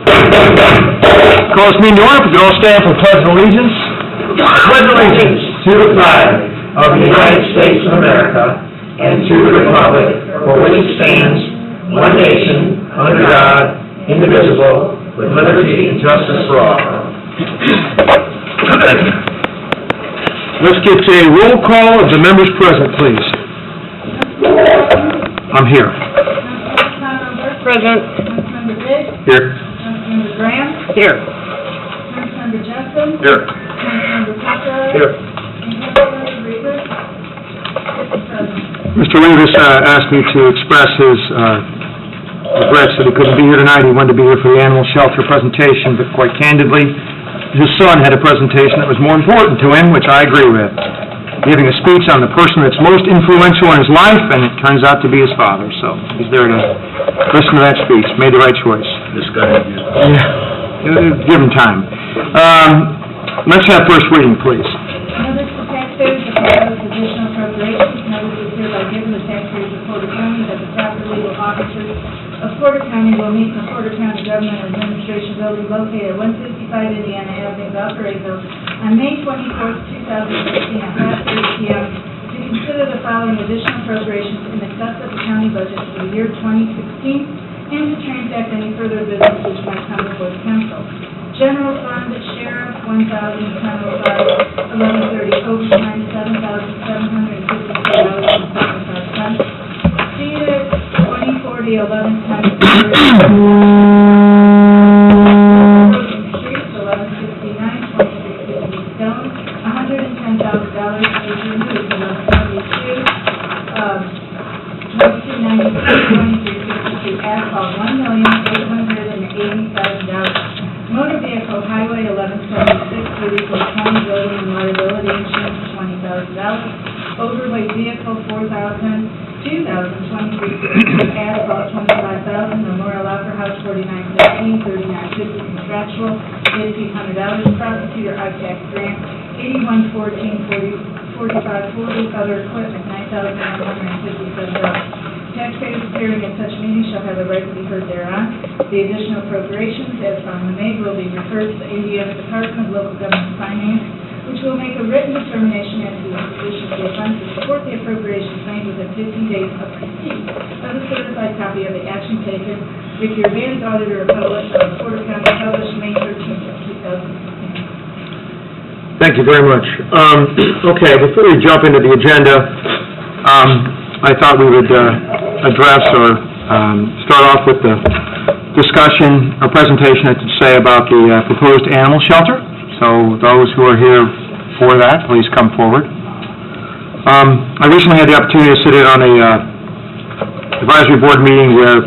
Call this meeting to order. If you all stand for pledge of allegiance. I pledge allegiance to the flag of the United States of America and to the republic for which it stands, one nation, under God, indivisible, with liberty and justice for all. Let's get a roll call of the members present, please. I'm here. Present. Councilmember Diggs? Here. Councilmember Graham? Here. Councilmember Justin? Here. Councilmember Fisher? Here. And Councilmember Rivas? Present. Mr. Rivas asked me to express his regrets that he couldn't be here tonight. He wanted to be here for the animal shelter presentation, but quite candidly, his son had a presentation that was more important to him, which I agree with. Giving a speech on the person that's most influential in his life, and it turns out to be his father. So he's there to listen to that speech. Made the right choice. This guy is Yeah. Give him time. Let's have first reading, please. Notice to taxpayers of proposed additional appropriations. Notice is hereby given the taxpayers of Porter County that the proper legal officers of Porter County will meet in the Porter County Government Administration Building located at 155 Indiana Avenue, Valparaiso, on May 24th, 2016, at 5:30 p.m. to consider the following additional appropriations in excess of the county budget for the year 2016 and to transact any further business which might come before the council. General Fund, Sheriff, $1,000, General Fund, 1130, overtime, $7,754.75. Theater, 2040, 1110, Streets, 1169, 2650 Stone, $110,000, is removed, 1172, 2292, 2362, asphalt, $1,880,000. Motor vehicle highway 1176, 3420, building and liability insurance $20,000. Overweight vehicle 4,000, 2,023, asphalt 25,000, memorial opera house 4915, 3950 contractual, $1,800. Prosecutor ITAC grant 8114, 4540, other equipment $9,157. Taxpayers appearing at such meeting shall have the right to be heard thereon. The additional appropriations, as found made, will be referred to the Indiana Department of Local Government Finance, which will make a written determination as to the disposition of the funds to support the appropriations made within 15 days of receipt of a certified copy of the action taken. Ricky Urban's Auditor of Published on Porter County, published May 13th of 2016. Thank you very much. Okay, before we jump into the agenda, I thought we would address or start off with the discussion or presentation, I should say, about the proposed animal shelter. So those who are here for that, please come forward. I recently had the opportunity to sit in on a advisory board meeting where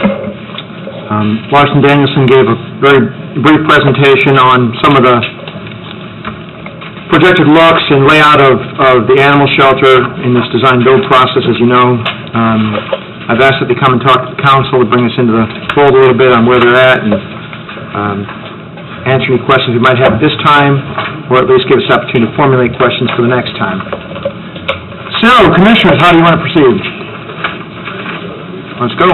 Larson Danielson gave a very brief presentation on some of the projected looks and layout of the animal shelter in this design-build process. As you know, I've asked that they come and talk to the council to bring us into the fold a little bit on where they're at and answer any questions we might have at this time, or at least give us the opportunity to formulate questions for the next time. So, Commissioners, how do you want to proceed? Let's go.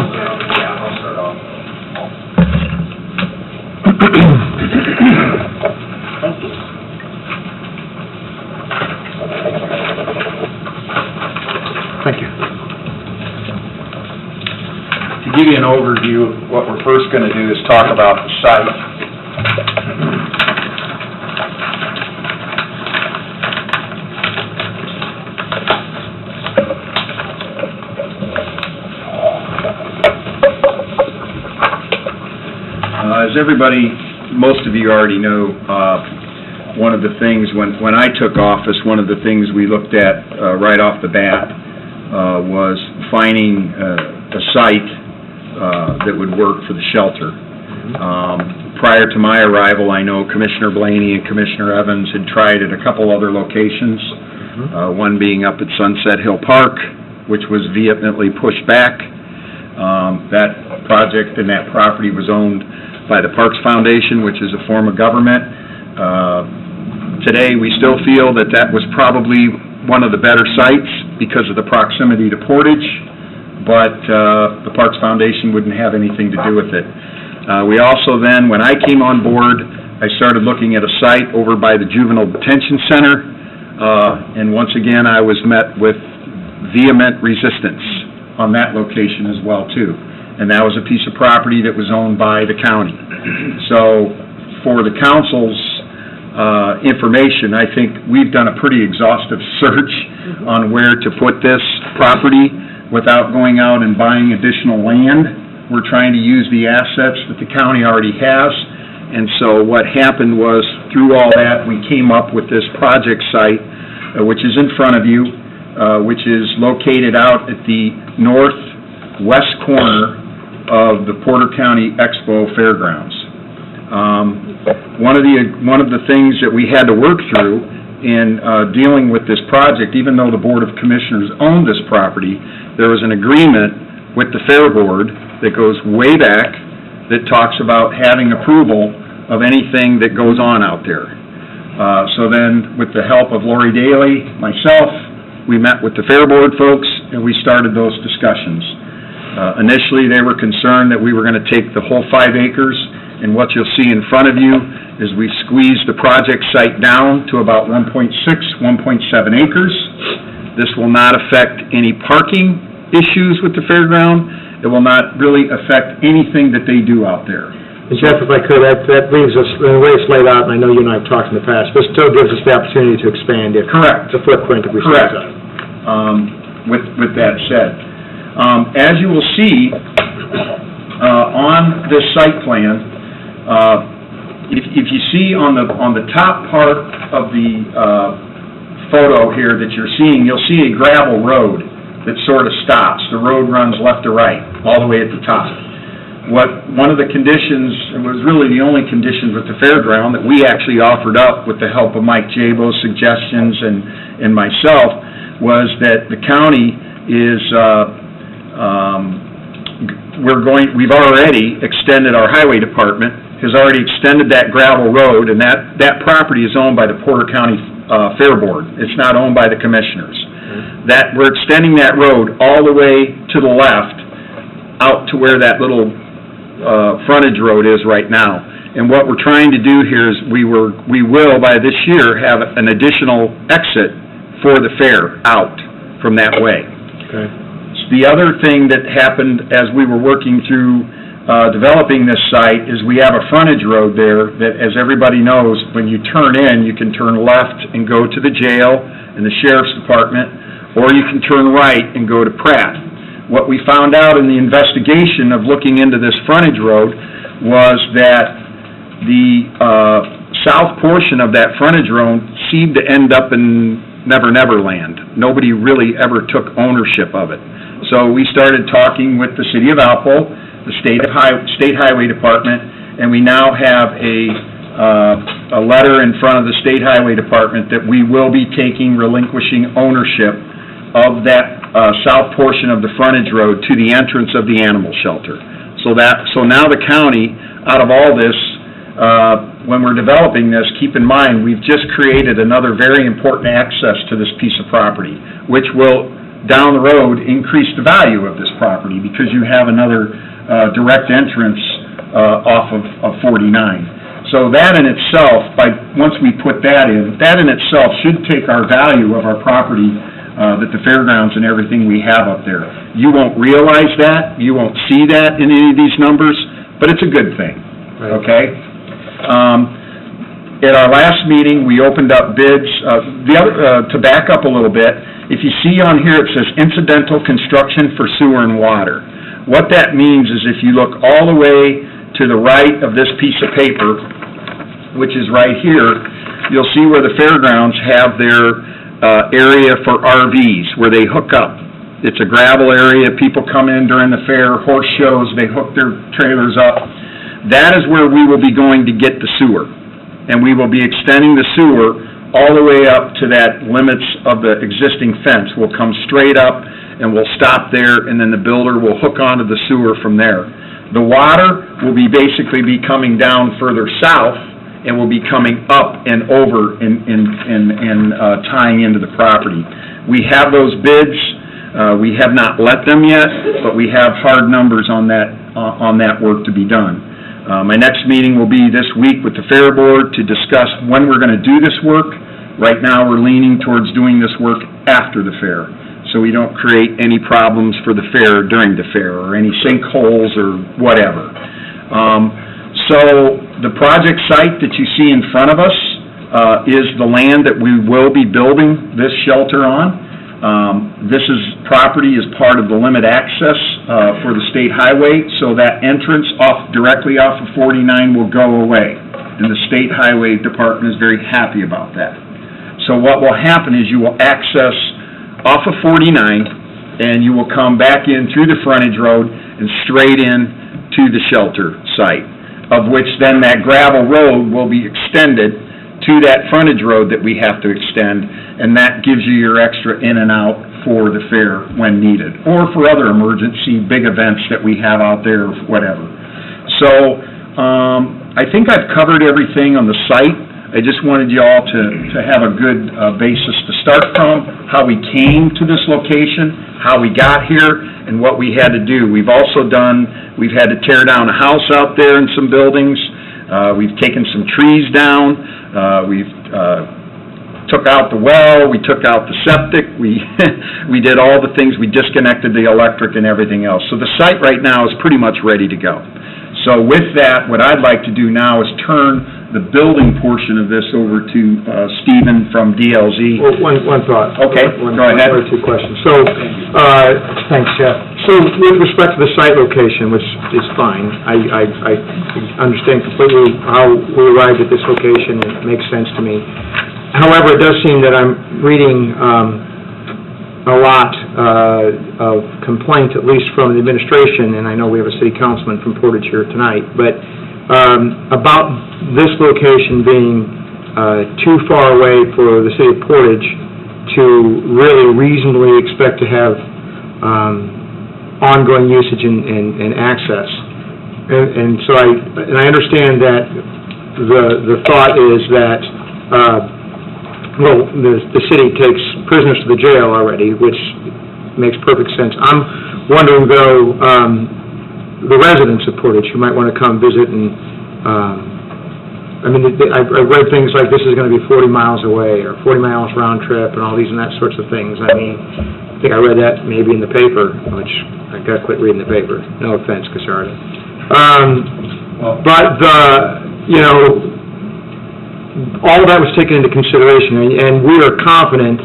Thank you. To give you an overview, what we're first going to do is talk about the site. As everybody, most of you already know, one of the things, when I took office, one of the things we looked at right off the bat was finding a site that would work for the shelter. Prior to my arrival, I know Commissioner Blaney and Commissioner Evans had tried at a couple other locations, one being up at Sunset Hill Park, which was vehemently pushed back. That project and that property was owned by the Parks Foundation, which is a form of government. Today, we still feel that that was probably one of the better sites because of the proximity to Portage, but the Parks Foundation wouldn't have anything to do with it. We also then, when I came on board, I started looking at a site over by the Juvenile Detention Center, and once again, I was met with vehement resistance on that location as well, too. And that was a piece of property that was owned by the county. So, for the council's information, I think we've done a pretty exhaustive search on where to put this property without going out and buying additional land. We're trying to use the assets that the county already has. And so what happened was, through all that, we came up with this project site, which is in front of you, which is located out at the northwest corner of the Porter County Expo Fairgrounds. One of the things that we had to work through in dealing with this project, even though the Board of Commissioners owned this property, there was an agreement with the Fair Board that goes way back that talks about having approval of anything that goes on out there. So then, with the help of Lori Daly, myself, we met with the Fair Board folks, and we started those discussions. Initially, they were concerned that we were going to take the whole 5 acres, and what you'll see in front of you is we squeezed the project site down to about 1.6, 1.7 acres. This will not affect any parking issues with the fairground. It will not really affect anything that they do out there. And Jeff, if I could, that leaves us, the way it's laid out, and I know you and I have talked in the past, this still gives us the opportunity to expand it. Correct. The footprint if we choose Correct. that. With that said, as you will see on this site plan, if you see on the top part of the photo here that you're seeing, you'll see a gravel road that sort of stops. The road runs left to right, all the way at the top. One of the conditions, it was really the only conditions with the fairground that we actually offered up with the help of Mike Jabo's suggestions and myself, was that the county is, we've already extended, our highway department has already extended that gravel road, and that property is owned by the Porter County Fair Board. It's not owned by the commissioners. That, we're extending that road all the way to the left, out to where that little frontage road is right now. And what we're trying to do here is we will, by this year, have an additional exit for the fair out from that way. Okay. The other thing that happened as we were working through developing this site is we have a frontage road there that, as everybody knows, when you turn in, you can turn left and go to the jail and the sheriff's department, or you can turn right and go to Pratt. What we found out in the investigation of looking into this frontage road was that the south portion of that frontage road seemed to end up in Never Never Land. Nobody really ever took ownership of it. So we started talking with the City of Valpo, the State Highway Department, and we now have a letter in front of the State Highway Department that we will be relinquishing ownership of that south portion of the frontage road to the entrance of the animal shelter. So now the county, out of all this, when we're developing this, keep in mind, we've just created another very important access to this piece of property, which will, down the road, increase the value of this property because you have another direct entrance off of 49. So that in itself, once we put that in itself should take our value of our property that the fairgrounds and everything we have up there. You won't realize that, you won't see that in any of these numbers, but it's a good thing, okay? At our last meeting, we opened up bids. To back up a little bit, if you see on here, it says incidental construction for sewer and water. What that means is if you look all the way to the right of this piece of paper, which is right here, you'll see where the fairgrounds have their area for RVs, where they hook up. It's a gravel area, people come in during the fair, horse shows, they hook their trailers up. That is where we will be going to get the sewer. And we will be extending the sewer all the way up to that limits of the existing fence. We'll come straight up and we'll stop there, and then the builder will hook onto the sewer from there. The water will basically be coming down further south, and will be coming up and over and tying into the property. We have those bids. We have not let them yet, but we have hard numbers on that work to be done. My next meeting will be this week with the Fair Board to discuss when we're going to do this work. Right now, we're leaning towards doing this work after the fair, so we don't create any problems for the fair during the fair, or any sinkholes or whatever. So the project site that you see in front of us is the land that we will be building this shelter on. This property is part of the limit access for the state highway, so that entrance directly off of 49 will go away, and the state highway department is very happy about that. So what will happen is you will access off of 49, and you will come back in through the frontage road and straight in to the shelter site, of which then that gravel road will be extended to that frontage road that we have to extend, and that gives you your extra in and out for the fair when needed, or for other emergency big events that we have out there, whatever. So, I think I've covered everything on the site. I just wanted you all to have a good basis to start from, how we came to this location, how we got here, and what we had to do. We've had to tear down a house out there and some buildings. We've taken some trees down. We've took out the well. We took out the septic. We did all the things. We disconnected the electric and everything else. So the site right now is pretty much ready to go. So with that, what I'd like to do now is turn the building portion of this over to Stephen from DLZ. Well, one thought. Okay, go ahead. One or two questions. So, thanks, Jeff. So with respect to the site location, which is fine, I understand completely how we arrived at this location, and it makes sense to me. However, it does seem that I'm reading a lot of complaint, at least from the administration, and I know we have a city councilman from Portage here tonight, but about this location being too far away for the city of Portage to really reasonably expect to have ongoing usage and access. And so I understand that the thought is that the city takes prisoners to the jail already, which makes perfect sense. I'm wondering, though, the residents of Portage who might want to come visit, and I've read things like this is going to be 40 miles away, or 40 miles round trip, and all these and that sorts of things. I mean, I think I read that maybe in the paper, which I got to quit reading the paper. No offense, Casarda. But all of that was taken into consideration, and we are confident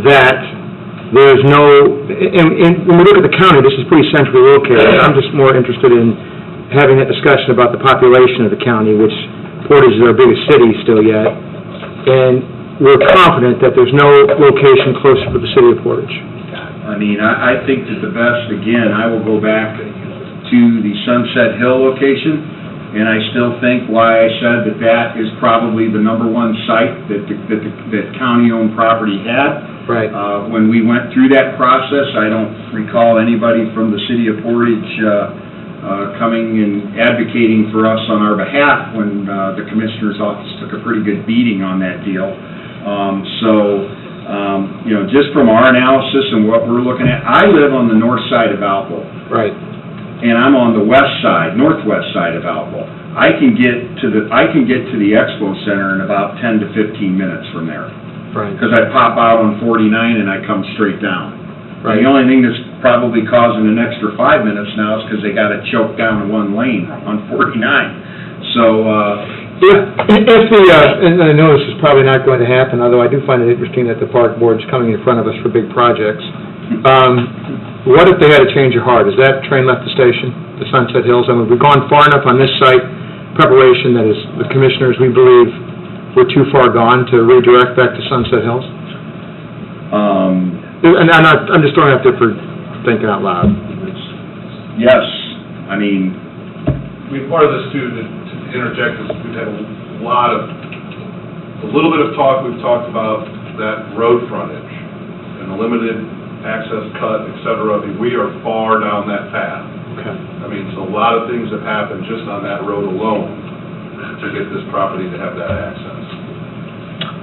that there's no, and when we look at the county, this is pretty centrally located. I'm just more interested in having that discussion about the population of the county, which Portage is our biggest city still yet, and we're confident that there's no location closer to the city of Portage. I mean, I think that the best, again, I will go back to the Sunset Hill location, and I still think why I said that is probably the #1 site that county-owned property had. Right. When we went through that process, I don't recall anybody from the city of Portage coming and advocating for us on our behalf when the commissioner's office took a pretty good beating on that deal. Just from our analysis and what we're looking at, I live on the north side of Valpo. Right. And I'm on the northwest side of Valpo. I can get to the Expo Center in about 10 to 15 minutes from there. Right. Because I pop out on 49 and I come straight down. Right. The only thing that's probably causing an extra 5 minutes now is because they got it choked down to one lane on 49. So, and I know this is probably not going to happen, although I do find it interesting that the park board's coming in front of us for big projects. What if they had a change of heart? Is that train left the station, the Sunset Hills? I mean, we've gone far enough on this site preparation that is, the commissioners, we believe, we're too far gone to redirect back to Sunset Hills? And I'm just throwing it out there for thinking out loud. yes, I mean, part of this too, to interject, is we've had a little bit of talk, we've talked about that road frontage and the limited access cut, et cetera. I mean, we are far down that path. Okay. I mean, it's a lot of things have happened just on that road alone to get this property to have that access.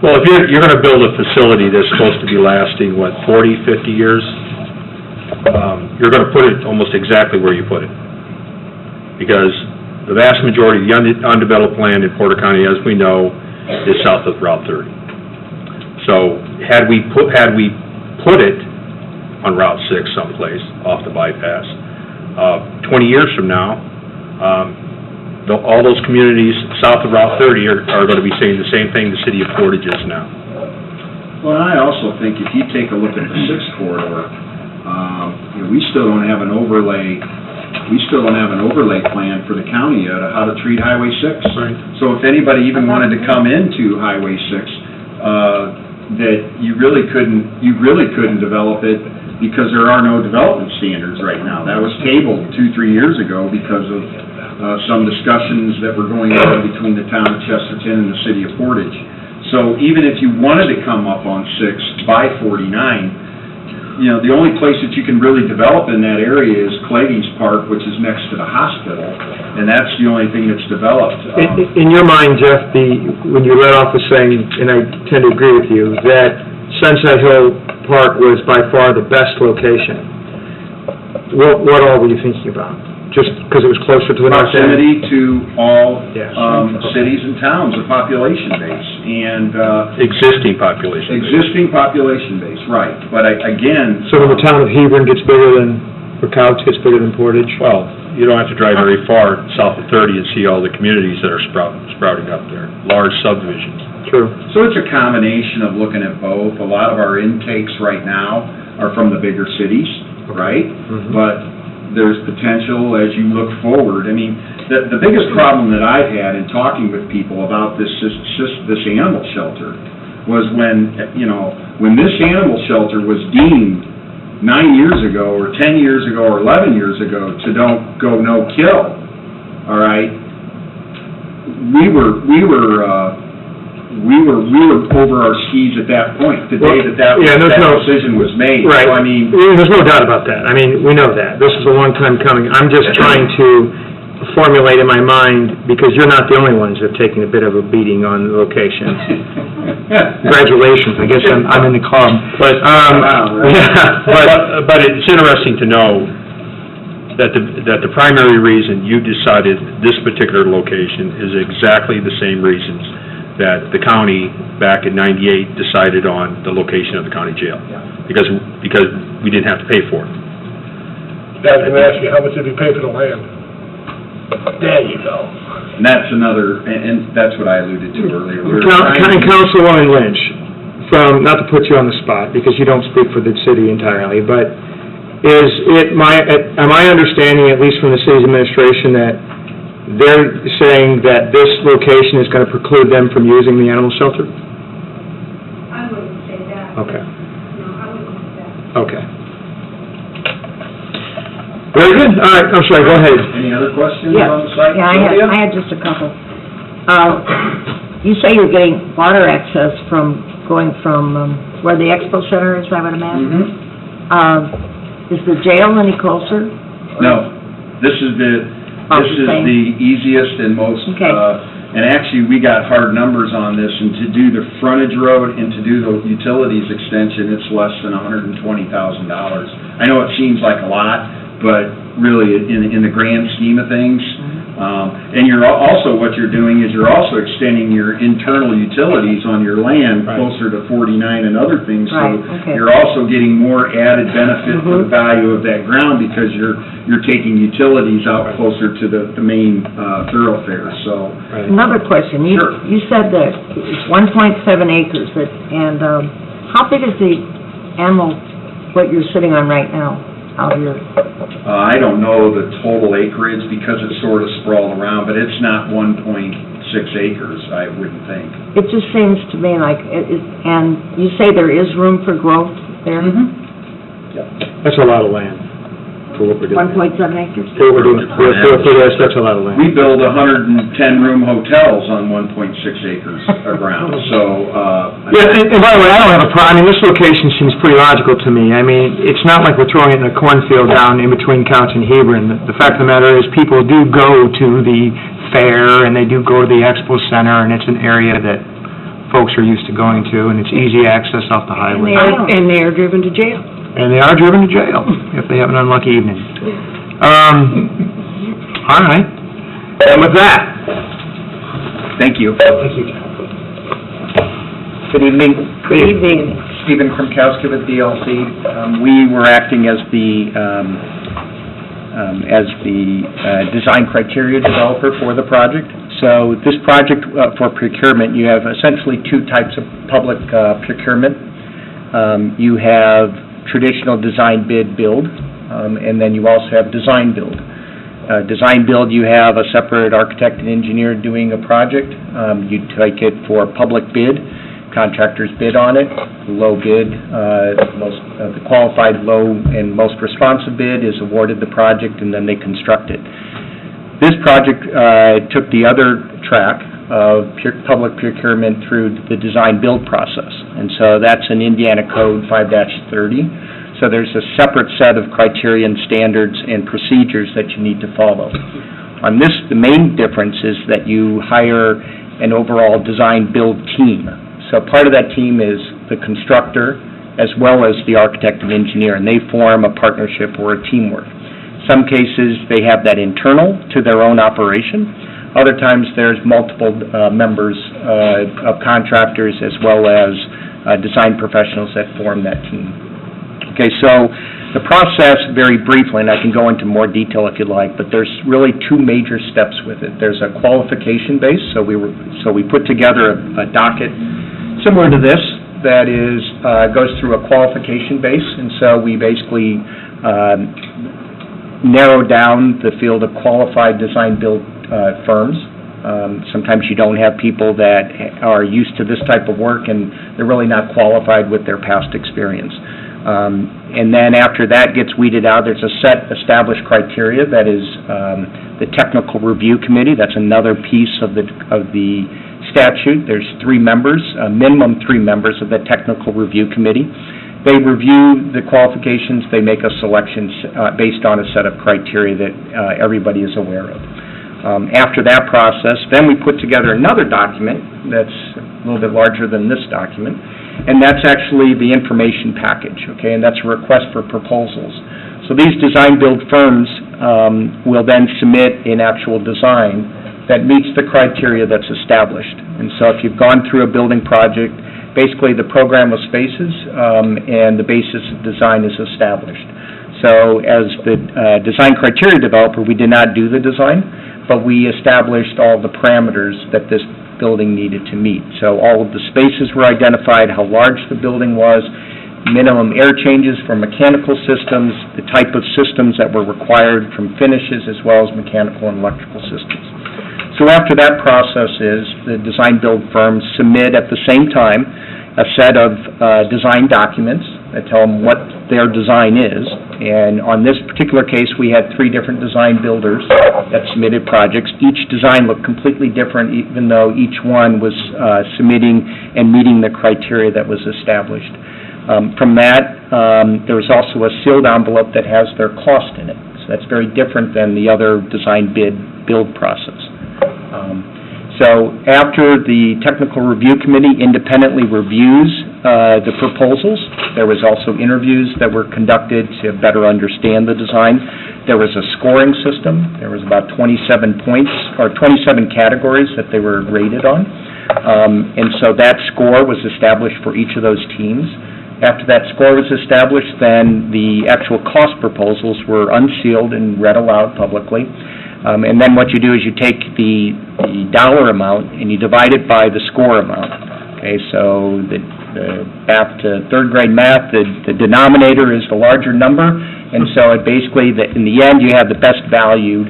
Well, if you're going to build a facility that's supposed to be lasting, 40, 50 years, you're going to put it almost exactly where you put it. Because the vast majority of the undeveloped land in Porter County, as we know, is south of Route 30. So had we put it on Route 6 someplace off the bypass, 20 years from now, all those communities south of Route 30 are going to be saying the same thing the city of Portage is now. Well, and I also think if you take a look at the 6 corridor, we still don't have an overlay plan for the county yet of how to treat Highway 6. Right. So if anybody even wanted to come into Highway 6, that you really couldn't develop it because there are no development standards right now. That was tabled 2-3 years ago because of some discussions that were going on between the town of Chesterton and the city of Portage. So even if you wanted to come up on 6 by 49, the only place that you can really develop in that area is Claggy's Park, which is next to the hospital, and that's the only thing that's developed. In your mind, Jeff, when you led off with saying, and I tend to agree with you, that Sunset Hill Park was by far the best location, what all were you thinking about? Just because it was closer to the north end? Proximity to all Yes. cities and towns, a population base, and Existing population. existing population base, right. But again... So when the town of Hebron gets bigger than, or Couch gets bigger than Portage? Well, you don't have to drive very far south of 30 and see all the communities that are sprouting up there, large subdivisions. True. So it's a combination of looking at both. A lot of our intakes right now are from the bigger cities, right? Mhm. But there's potential as you look forward. I mean, the biggest problem that I've had in talking with people about this animal shelter was when this animal shelter was deemed 9 years ago, or 10 years ago, or 11 years ago to don't go no kill, all right? We were over our skis at that point, the day that decision was made. Right. So, I mean... There's no doubt about that. I mean, we know that. This is a long time coming. I'm just trying to formulate in my mind, because you're not the only ones that have taken a bit of a beating on the location. Congratulations, I guess I'm in the club. But, Yeah, but it's interesting to know that the primary reason you decided this particular location is exactly the same reasons that the county back in '98 decided on the location of the county jail, because we didn't have to pay for it. I was gonna ask you, how much did we pay for the land? There you go. And that's and that's what I alluded to earlier. We were County Councilwoman Lynch, not to put you on the spot, because you don't speak for the city entirely, but am I understanding, at least from the city's administration, that they're saying that this location is going to preclude them from using the animal shelter? I wouldn't say that. Okay, No, I wouldn't say that. okay. Very good, all right, I'm sorry, go ahead. Any other questions Yeah, on the site? yeah, Sylvia? I had just a couple. You say you're getting water access going from where the expo center is, I would imagine? Mhm. Is the jail any closer? No, this is the easiest and most, Okay. and actually, we got hard numbers on this, and to do the frontage road and to do the utilities extension, it's less than $120,000. I know it seems like a lot, but really, in the grand scheme of things, and what you're doing is you're also extending your internal utilities on your land Right. closer to 49 and other things. Right, So okay. you're also getting more added benefit for the value of that ground because you're taking utilities out closer to the main thoroughfare, so. Right. Another question. Sure. You said that it's 1.7 acres, and how big is the animal, what you're sitting on right now, out here? I don't know the total acreage because it's sort of sprawled around, but it's not 1.6 acres, I wouldn't think. It just seems to me like, and you say there is room for growth there? That's a lot of land for what we're doing. 1.7 acres? For what we're doing, for this, that's a lot of land. We build 110-room hotels on 1.6 acres of ground, so... Yeah, and by the way, I don't have a problem, I mean, this location seems pretty logical to me. I mean, it's not like we're throwing it in a cornfield down in between Couch and Hebron. The fact of the matter is, people do go to the fair, and they do go to the expo center, and it's an area that folks are used to going to, and it's easy access off the highway. And they are driven to jail. And they are driven to jail if they have an unlucky evening. All right. And with that, Thank you. thank you. Good evening. Good evening. Stephen Kromkowski with DLC. We were acting as the design criteria developer for the project. So this project for procurement, you have essentially two types of public procurement. You have traditional design bid build, and then you also have design build. Design build, you have a separate architect and engineer doing a project. You take it for public bid. Contractors bid on it. Low bid, the qualified low and most responsive bid is awarded the project, and then they construct it. This project took the other track of public procurement through the design-build process, and so that's an Indiana Code 5-30. So there's a separate set of criteria and standards and procedures that you need to follow. On this, the main difference is that you hire an overall design-build team. So part of that team is the constructor as well as the architect and engineer, and they form a partnership or a teamwork. Some cases, they have that internal to their own operation. Other times, there's multiple members of contractors as well as design professionals that form that team. Okay, so the process, very briefly, and I can go into more detail if you like, but there's really two major steps with it. There's a qualification base, so we put together a docket similar to this that is goes through a qualification base, and so we basically narrow down the field of qualified design-build firms. Sometimes you don't have people that are used to this type of work, and they're really not qualified with their past experience. And then after that gets weeded out, there's a set established criteria that is the technical review committee. That's another piece of the statute. There's 3 members, minimum 3 members of the technical review committee. They review the qualifications. They make a selection based on a set of criteria that everybody is aware of. After that process, then we put together another document that's a little bit larger than this document, and that's actually the information package, okay, and that's a request for proposals. So these design-build firms will then submit an actual design that meets the criteria that's established. And so if you've gone through a building project, basically the program of spaces and the basis of design is established. So as the design criteria developer, we did not do the design, but we established all the parameters that this building needed to meet. So all of the spaces were identified, how large the building was, minimum air changes for mechanical systems, the type of systems that were required from finishes as well as mechanical and electrical systems. So after that process is the design-build firms submit at the same time a set of design documents that tell them what their design is. And on this particular case, we had 3 different design builders that submitted projects. Each design looked completely different, even though each one was submitting and meeting the criteria that was established. From that, there was also a sealed envelope that has their cost in it. So that's very different than the other design build process. So after the technical review committee independently reviews the proposals, there was also interviews that were conducted to better understand the design. There was a scoring system. There was about 27 points, or 27 categories that they were rated on. And so that score was established for each of those teams. After that score was established, then the actual cost proposals were unsealed and read aloud publicly. And then what you do is you take the dollar amount and you divide it by the score amount. Okay, so after third grade math, the denominator is the larger number, and so it basically, in the end, you have the best valued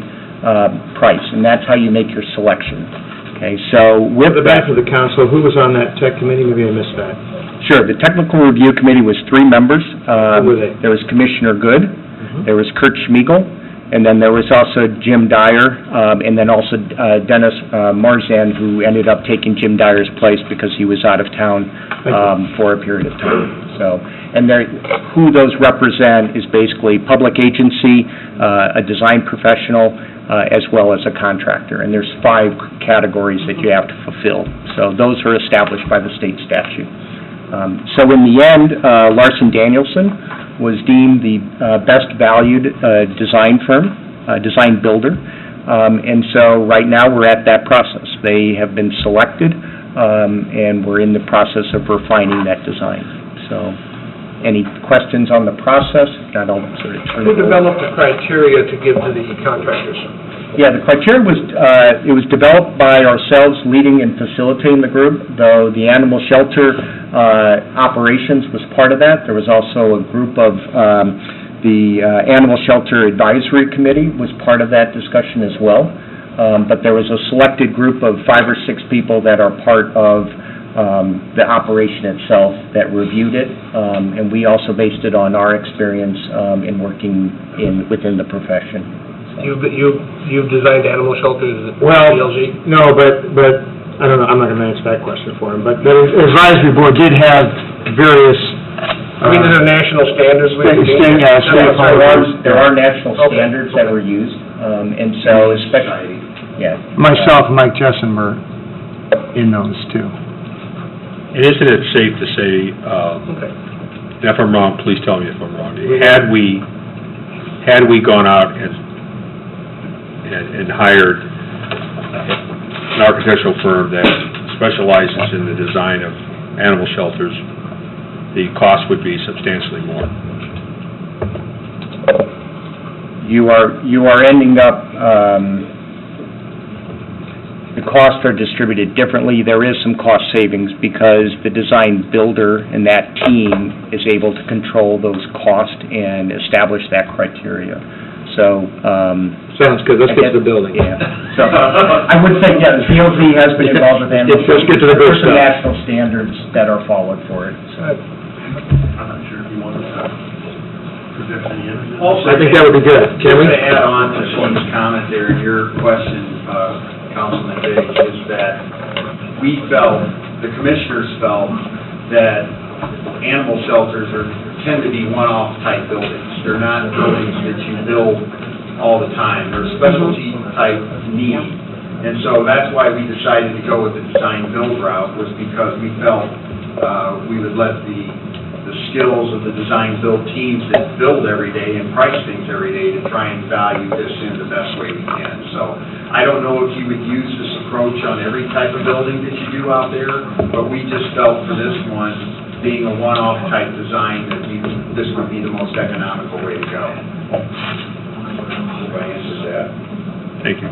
price, and that's how you make your selection. Okay, so with the benefit of the council, who was on that tech committee? Maybe I missed that. Sure, the technical review committee was 3 members. Who were they? There was Commissioner Good, there was Kurt Schmiegel, and then there was also Jim Dyer, and then also Dennis Marzan, who ended up taking Jim Dyer's place because he was out of town for a period of time. So, and who those represent is basically public agency, a design professional, as well as a contractor. And there's 5 categories that you have to fulfill. So those are established by the state statute. So in the end, Larson Danielson was deemed the best valued design firm, design builder. And so right now, we're at that process. They have been selected, and we're in the process of refining that design. So, any questions on the process? If not, I'll sort of turn it Who over. developed the criteria to give to the contractors? Yeah, the criteria was, it was developed by ourselves leading and facilitating the group, though the animal shelter operations was part of that. There was also a group of, the Animal Shelter Advisory Committee was part of that discussion as well. But there was a selected group of 5 or 6 people that are part of the operation itself that reviewed it, and we also based it on our experience in working within the profession. You've designed animal shelters at Well, DLG? no, but, I don't know, I'm not gonna answer that question for him, but the advisory board did have various, I mean, there are national standards we can do? There are national standards that were used, and so especially, yeah. myself and Mike Jessen were in those too. And isn't it safe to say, Okay. if I'm wrong, please tell me if I'm wrong, had we gone out and hired an architectural firm that specializes in the design of animal shelters, the cost would be substantially more. You are ending up, the costs are distributed differently. There is some cost savings because the design builder and that team is able to control those costs and establish that criteria. So, Sounds good, let's get to the building. yeah. So, I would say, yeah, the DOT has been involved with animal. Let's get to the good There's some stuff. national standards that are followed for it, so. I'm not sure if you want to project any images. I think that would be good. Can we? Just to add on to Shane's comment there, and your question, Councilman Biggs, is that we felt, the commissioners felt, that animal shelters tend to be one-off type buildings. They're not buildings that you build all the time. They're a specialty type need. And so that's why we decided to go with the design-build route, was because we felt we would let the skills of the design-build teams that build every day and price things every day to try and value this in the best way we can. So I don't know if you would use this approach on every type of building that you do out there, but we just felt for this one, being a one-off type design, that this would be the most economical way to go. Hope I answered that. Thank you.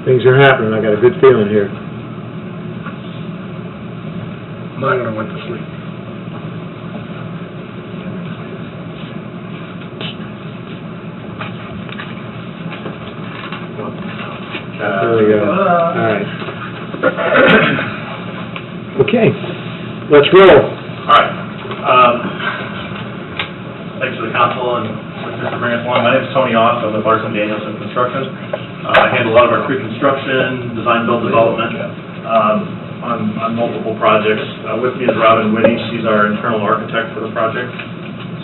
Things are happening, I got a good feeling here. Mine went to sleep. There we go. All right. Okay, let's roll. All right. Thanks to the council and Mr. bringing us along. My name is Tony Oss. I'm with Larson Danielson Construction. I handle a lot of our pre-construction, design-build development on multiple projects. With me is Robin Whitty. She's our internal architect for the project.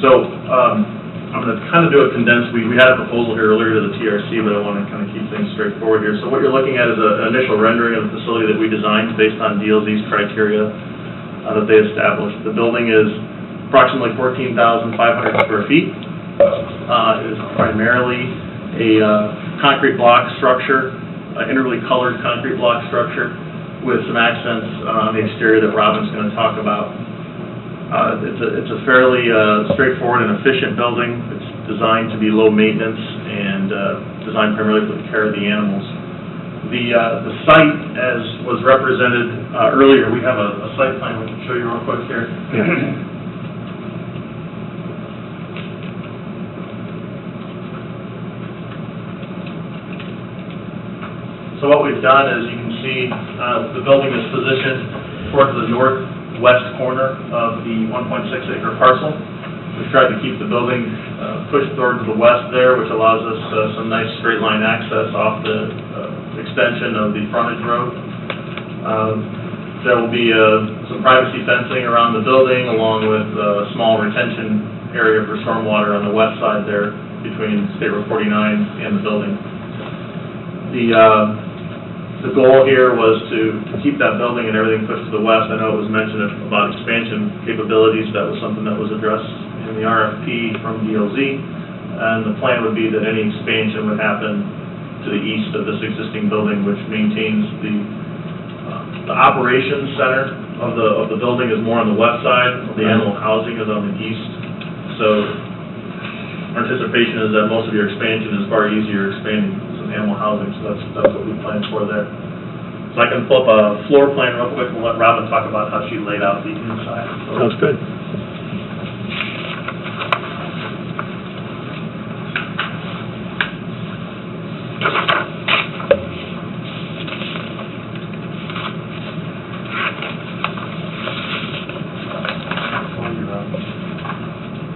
So I'm going to kind of do a condensed. We had a proposal here earlier to the TRC, but I want to kind of keep things straightforward here. So what you're looking at is an initial rendering of the facility that we designed based on DLZ's criteria that they established. The building is approximately 14,500 square feet. It is primarily a concrete block structure, integrally colored concrete block structure with some accents on the exterior that Robin's going to talk about. It's a fairly straightforward and efficient building. It's designed to be low maintenance and designed primarily for the care of the animals. The site, as was represented earlier, we have a site plan we can show you real quick here. So what we've done is, you can see the building is positioned toward the northwest corner of the 1.6-acre parcel. We've tried to keep the building pushed towards the west there, which allows us some nice straight line access off the extension of the frontage road. There will be some privacy fencing around the building, along with a small retention area for stormwater on the west side there between State Road 49 and the building. The goal here was to keep that building and everything pushed to the west. I know it was mentioned about expansion capabilities. That was something that was addressed in the RFP from DLZ. And the plan would be that any expansion would happen to the east of this existing building, which maintains the operations center of the building is more on the west side. The animal housing is on the east. So our anticipation is that most of your expansion is far easier expanding some animal housing, so that's what we planned for there. So I can pull up a floor plan real quick and let Robin talk about how she laid out the inside. Sounds good.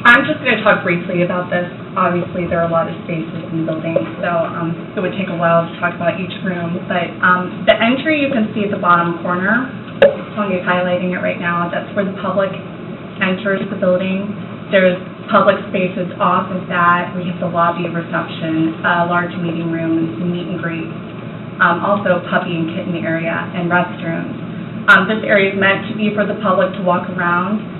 I'm just going to talk briefly about this. Obviously, there are a lot of spaces in the building, so it would take a while to talk about each room. But the entry you can see at the bottom corner, Tony is highlighting it right now, that's where the public enters the building. There's public spaces off of that. We have the lobby reception, a large meeting room, and some meet and greets. Also puppy and kitten area and restrooms. This area is meant to be for the public to walk around.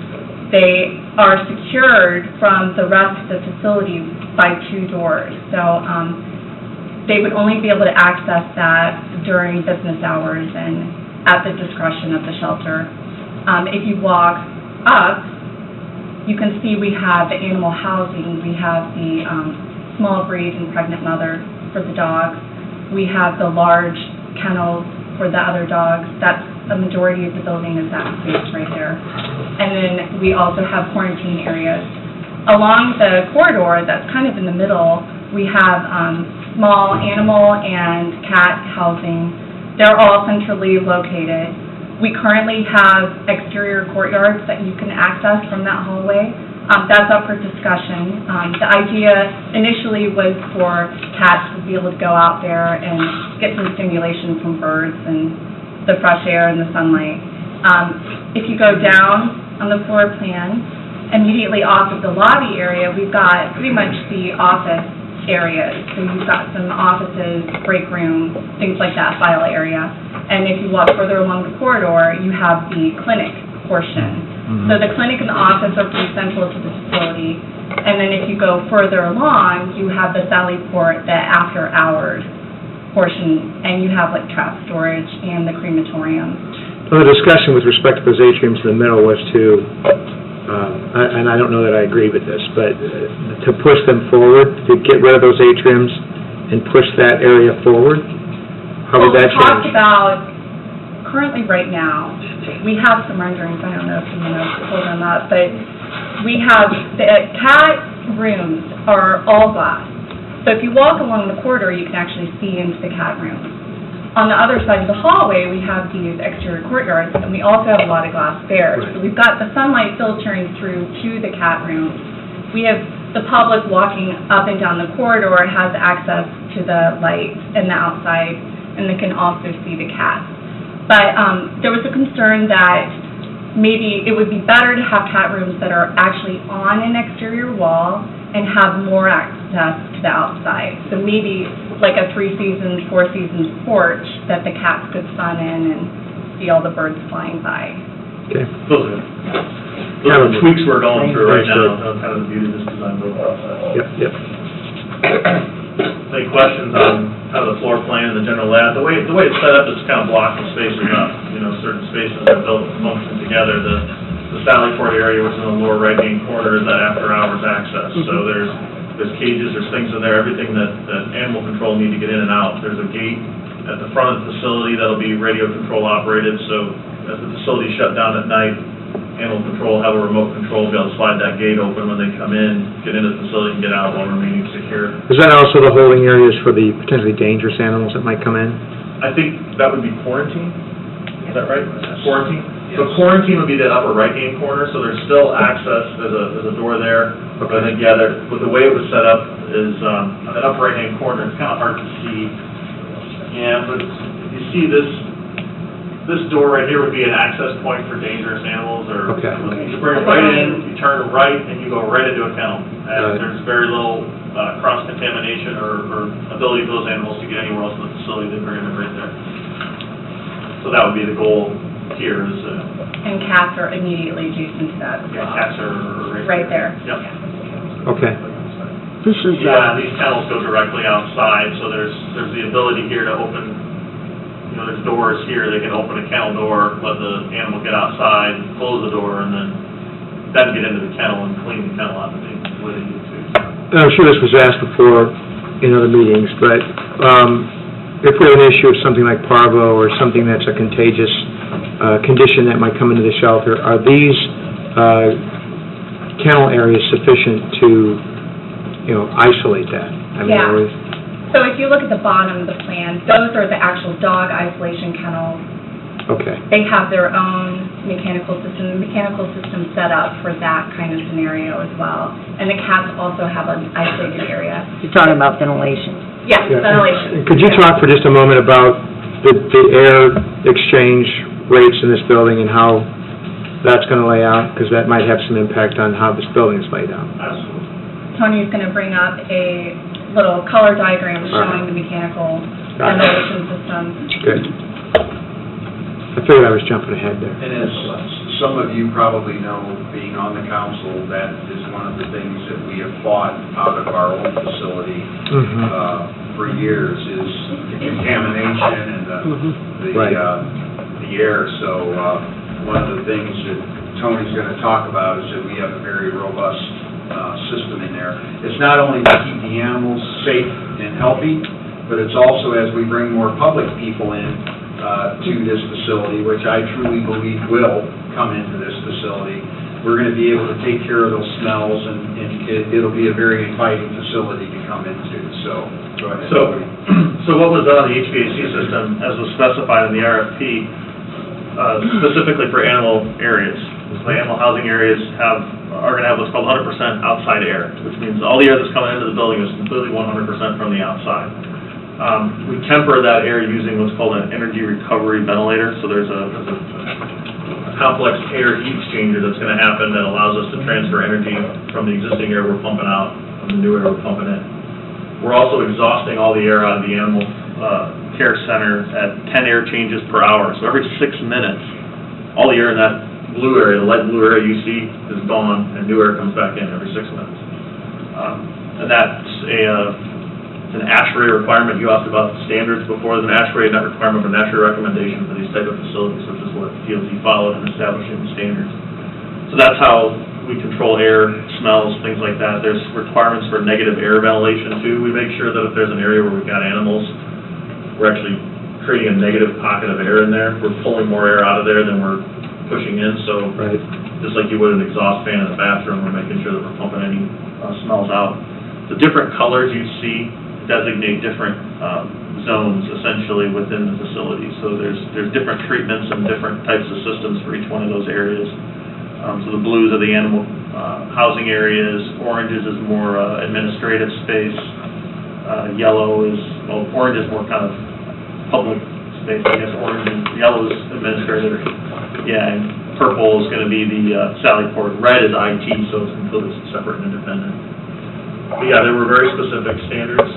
They are secured from the rest of the facility by 2 doors. So they would only be able to access that during business hours and at the discretion of the shelter. If you walk up, you can see we have the animal housing. We have the small breed and pregnant mother for the dogs. We have the large kennels for the other dogs. That's a majority of the building is that space right there. And then we also have quarantine areas. Along the corridor that's kind of in the middle, we have small animal and cat housing. They're all centrally located. We currently have exterior courtyards that you can access from that hallway. That's up for discussion. The idea initially was for cats to be able to go out there and get some stimulation from birds and the fresh air and the sunlight. If you go down on the floor plan, immediately off of the lobby area, we've got pretty much the office areas. So you've got some offices, break room, things like that, file area. And if you walk further along the corridor, you have the clinic portion. So the clinic and the office are pretty central to the facility. And then if you go further along, you have the Sally Port, the after hours portion, and you have like trap storage and the crematorium. Well, the discussion with respect to those atriums in the middle was to, and I don't know that I agree with this, but to push them forward, to get rid of those atriums and push that area forward? How would that change? Well, we talked about, currently right now, we have some renderings, I don't know if you want to pull them up, but we have, the cat rooms are all glass. So if you walk along the corridor, you can actually see into the cat rooms. On the other side of the hallway, we have these exterior courtyards, and we also have a lot of glass stairs. So we've got the sunlight filtering through to the cat rooms. We have the public walking up and down the corridor has access to the light in the outside, and they can also see the cats. But there was a concern that maybe it would be better to have cat rooms that are actually on an exterior wall and have more access to the outside. So maybe like a 3-seasons, 4-seasons porch that the cats could sun in and see all the birds flying by. Okay. Those are the tweaks we're going through right now. That's kind of the beauty of this design build process. Yep. Any questions on kind of the floor plan and the general layout? The way it's set up is kind of blocking spaces up. You know, certain spaces are built to function together. The Sally Port area, which is in the lower right-hand corner, is that after-hours access. So there's cages, there's things in there, everything that animal control need to get in and out. There's a gate at the front of the facility that'll be radio control operated, so as the facility shut down at night, animal control have a remote control, be able to slide that gate open when they come in, get into the facility and get out while remaining secure. Is that also the holding areas for the potentially dangerous animals that might come in? I think that would be quarantine, is that right? Quarantine? So quarantine would be that upper right-hand corner, so there's still access, there's a door there. But I think, but the way it was set up is, on that upper right-hand corner, it's kind of hard to see. Yeah, but you see this door right here would be an access point for dangerous animals, or you bring it right in, you turn right, and you go right into a kennel. And there's very little cross-contamination or ability for those animals to get anywhere else in the facility. They bring them right there. So that would be the goal here is, And cats are immediately adjacent to that as well. cats are Right there. Yep. Okay. This is, Yeah, these kennels go directly outside, so there's the ability here to open, there's doors here, they can open a kennel door, let the animal get outside, close the door, and then get into the kennel and clean the kennel out if they need to. I'm sure this was asked before in other meetings, but if we have an issue of something like parvo or something that's a contagious condition that might come into the shelter, are these kennel areas sufficient to, isolate that? I mean, Yeah. are we- So if you look at the bottom of the plan, those are the actual dog isolation kennels. Okay, They have their own mechanical system set up for that kind of scenario as well. And the cats also have an isolated area. you're talking about ventilation. Yes, Yeah. ventilation. Could you talk for just a moment about the air exchange rates in this building and how that's going to lay out? Because that might have some impact on how this building is laid out. Absolutely. Tony's going to bring up a little color diagram showing the mechanical Got it. ventilation system. Good. I figured I was jumping ahead there. And as some of you probably know, being on the council, that is one of the things that we have fought out of our own facility for years, is the contamination and Right. the air. So one of the things that Tony's going to talk about is that we have a very robust system in there. It's not only to keep the animals safe and healthy, but it's also as we bring more public people in to this facility, which I truly believe will come into this facility, we're going to be able to take care of those smells, and it'll be a very inviting facility to come into, so. Go ahead. So what was done on the HVAC system, as was specified in the RFP, specifically for animal areas. So the animal housing areas are going to have what's called 100% outside air, which means all the air that's coming into the building is completely 100% from the outside. We temper that air using what's called an energy recovery ventilator, so there's a complex air heat exchanger that's going to happen that allows us to transfer energy from the existing air we're pumping out, from the new air we're pumping in. We're also exhausting all the air out of the animal care center at 10 air changes per hour. So every 6 minutes, all the air in that blue area, the light blue area you see, is gone, and new air comes back in every 6 minutes. And that's an ASHRAE requirement. You asked about standards before. There's an ASHRAE, not requirement, but an ASHRAE recommendation for these type of facilities, which is what DOT followed in establishing the standards. So that's how we control air, smells, things like that. There's requirements for negative air ventilation too. We make sure that if there's an area where we've got animals, we're actually creating a negative pocket of air in there. We're pulling more air out of there than we're pushing in, so Right. just like you would an exhaust fan in the bathroom, we're making sure that we're pumping any smells out. The different colors you see designate different zones essentially within the facility. So there's different treatments and different types of systems for each one of those areas. So the blues are the animal housing areas, oranges is more administrative space, yellow is, orange is more kind of public space, I guess. Orange and yellow is administrative. Yeah, and purple is going to be the Sally Port. Red is IT, so it's completely separate and independent. But yeah, there were very specific standards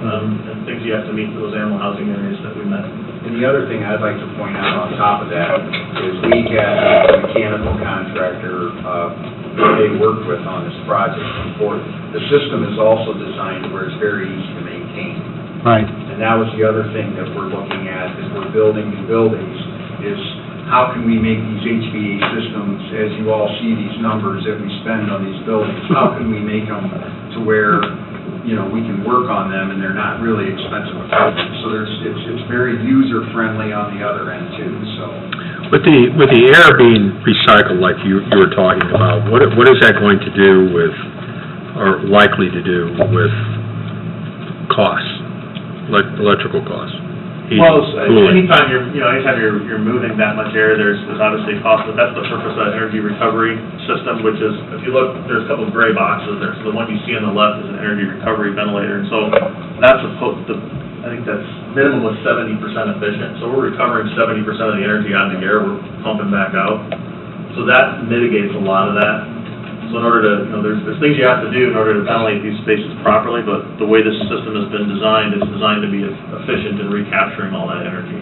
and things you have to meet for those animal housing areas that we met. And the other thing I'd like to point out on top of that is we had a mechanical contractor that they worked with on this project before. The system is also designed where it's very easy to maintain. Right. And that was the other thing that we're looking at as we're building new buildings, is how can we make these HVAC systems, as you all see these numbers that we spend on these buildings, how can we make them to where, we can work on them and they're not really expensive equipment. So it's very user-friendly on the other end too, so. With the air being recycled like you were talking about, what is that going to do with, or likely to do with costs, like electrical costs? Well, Cooling. anytime you're moving that much air, there's obviously cost, but that's the purpose of that energy recovery system, which is, if you look, there's a couple of gray boxes there. So the one you see on the left is an energy recovery ventilator, and so that's supposed to, I think that's minimum was 70% efficient. So we're recovering 70% of the energy out of the air, we're pumping back out. So that mitigates a lot of that. So in order to, there's things you have to do in order to ventilate these spaces properly, but the way this system has been designed, it's designed to be efficient in recapturing all that energy.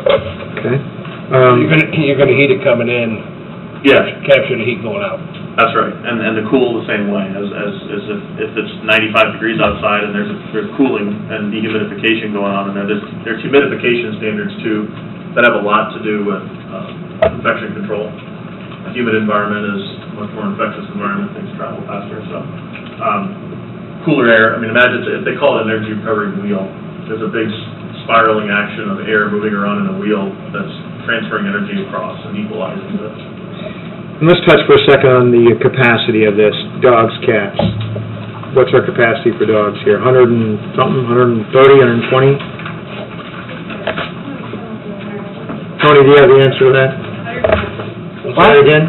Okay. You're gonna heat it coming in, Yeah, capture the heat going out. that's right, and the cool the same way, as if it's 95 degrees outside and there's cooling and dehumidification going on in there, there's humidification standards too, that have a lot to do with infection control. A humid environment is a much more infectious environment, things travel faster, so, cooler air, I mean, imagine if they call it an energy recovery wheel, there's a big spiraling action of air moving around in a wheel that's transferring energy across and equalizing it. And let's touch for a second on the capacity of this, dogs, cats. What's our capacity for dogs here, 100 and something, 130, 120? Tony, do you have the answer to that? Say it again?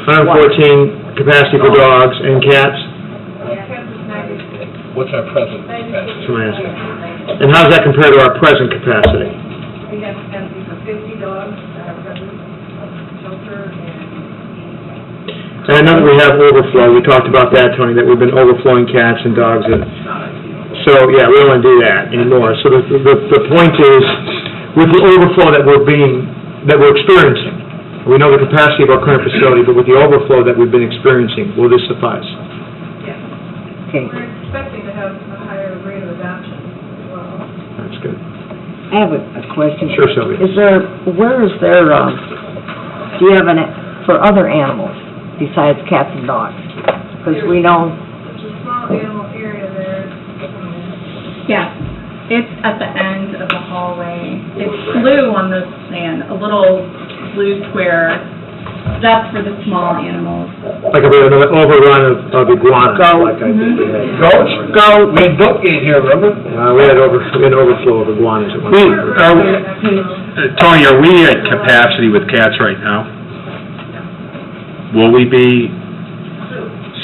114 capacity for dogs and cats? What's our present capacity? That's what I'm asking. And how does that compare to our present capacity? We have capacity for 50 dogs at our present shelter, And I know that we have overflow, we talked about that, Tony, that we've been overflowing cats and dogs. So, yeah, we don't want to do that anymore. So the point is, with the overflow that we're experiencing, we know the capacity of our current facility, but with the overflow that we've been experiencing, will this suffice? yes. Okay, We're expecting to have a higher rate of adoption as well. That's good. I have a question. Sure, Sylvia. Where is there, do you have for other animals besides cats and dogs? Because we know, There's a small animal area there. Yeah, it's at the end of the hallway. It's blue on this plan, a little blue square. That's for the small animals. Like an overrun of iguanas, like I think we had. Goats? We had goat gate here, remember? We had an overflow of iguanas at one time. Tony, are we at capacity with cats right now? Will we be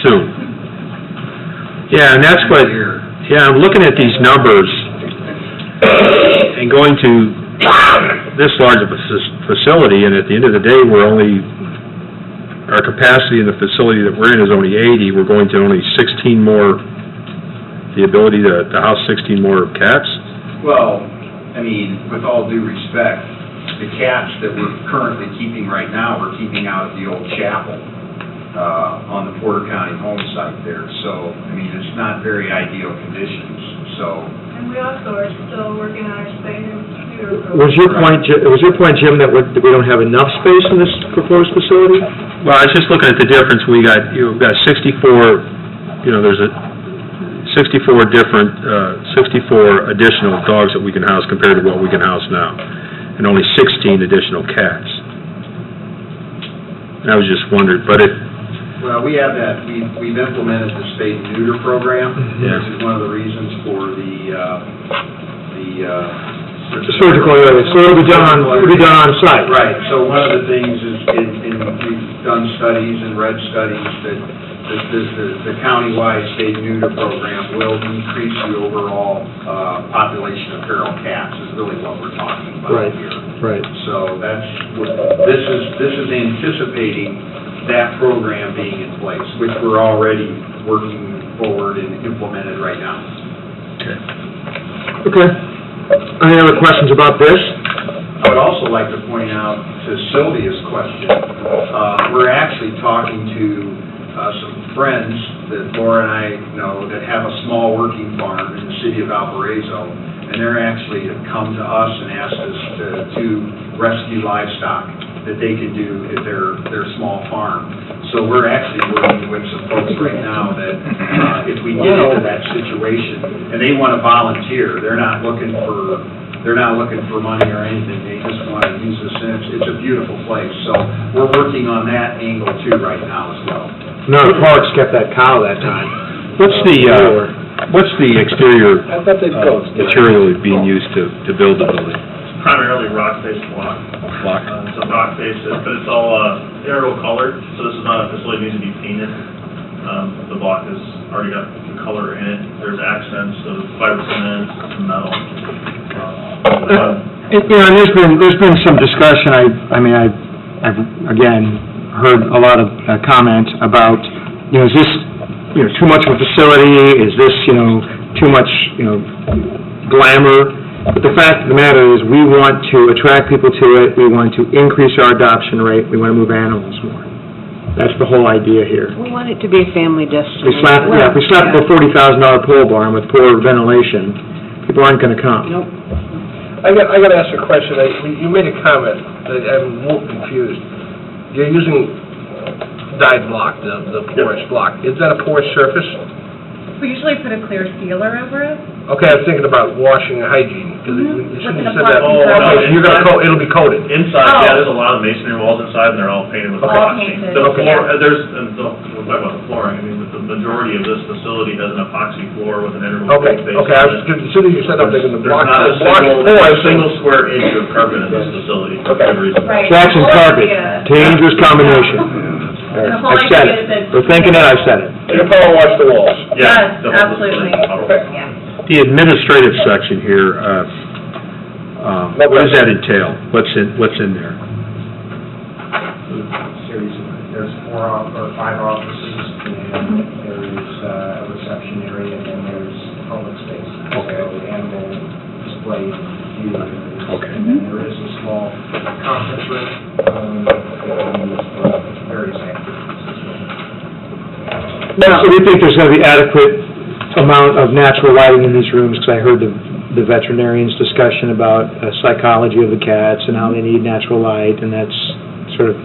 soon? Yeah, and that's what, I'm looking at these numbers and going to this large of a facility, and at the end of the day, our capacity in the facility that we're in is only 80, we're going to only 16 more, the ability to house 16 more cats? Well, I mean, with all due respect, the cats that we're currently keeping right now, we're keeping out at the old chapel on the Porter County home site there. So, I mean, it's not very ideal conditions, so. And we also are still working on our spay and neuter program. Was your point, Jim, that we don't have enough space in this proposed facility? Well, I was just looking at the difference, you've got 64, there's 64 additional dogs that we can house compared to what we can house now, and only 16 additional cats. And I was just wondering, but Well, we have that, we've implemented the spay and neuter program, Yeah. which is one of the reasons for the Surgical area, so it'll be done on site. Right, so one of the things is, we've done studies and read studies that the countywide spay and neuter program will decrease the overall population of feral cats, is really what we're talking about here. Right. So this is anticipating that program being in place, which we're already working forward and implemented right now. Okay. Any other questions about this? I would also like to point out to Sylvia's question, we're actually talking to some friends that Laura and I know that have a small working farm in the city of Valparaiso, and they're actually have come to us and asked us to rescue livestock that they can do at their small farm. So we're actually working with some folks right now that if we get into that situation, and they want to volunteer, they're not looking for money or anything, they just want to use this, and it's a beautiful place. So we're working on that angle too right now as well. No, the parks kept that cow that time. what's the exterior I thought they'd go. material being used to build the building? Primarily rock-based block. Block? It's a rock-based, but it's all aerial colored, so this is not a facility that needs to be painted. The block has already got the color in it. There's accents of fiber cement and metal. And there's been some discussion, I've again, heard a lot of comments about, is this, too much of a facility, is this, too much, glamour? But the fact of the matter is, we want to attract people to it, we want to increase our adoption rate, we want to move animals more. That's the whole idea here. We want it to be a family destination. If we slap up a $40,000 pole barn with poor ventilation, people aren't gonna come. Nope. I gotta ask a question. You made a comment that I'm a little confused. You're using dyed block, the porous block. Is that a porous surface? We usually put a clear sealer over it. Okay, I was thinking about washing and hygiene, because you shouldn't have said that. Oh, no, Okay, so you're gonna coat, it'll be coated. Inside, Oh. yeah, there's a lot of masonry walls inside, and they're all painted with All epoxy. painted, The okay. floor, we'll talk about the flooring, I mean, the majority of this facility has an epoxy floor with an integral Okay, base. okay, I was, as soon as you said, I'm thinking the There's block, not a porous. single square inch of carpet in this facility, for Okay. good reason. Right. Tracks and carpet, dangerous combination. The whole I said idea is it. that- We're thinking it, I said it. You power wash the walls. Yeah, Yes, the whole absolutely. facility. Yeah. The administrative section here, what does that entail? What's in there? There's 5 offices, and there is a reception area, and then there's public space. Okay. So animal display, theater, Okay. and then there is a small conference room, that we use for various activities as well. So we think there's gonna be adequate amount of natural lighting in these rooms, because I heard the veterinarian's discussion about psychology of the cats and how they need natural light, and that's sort of,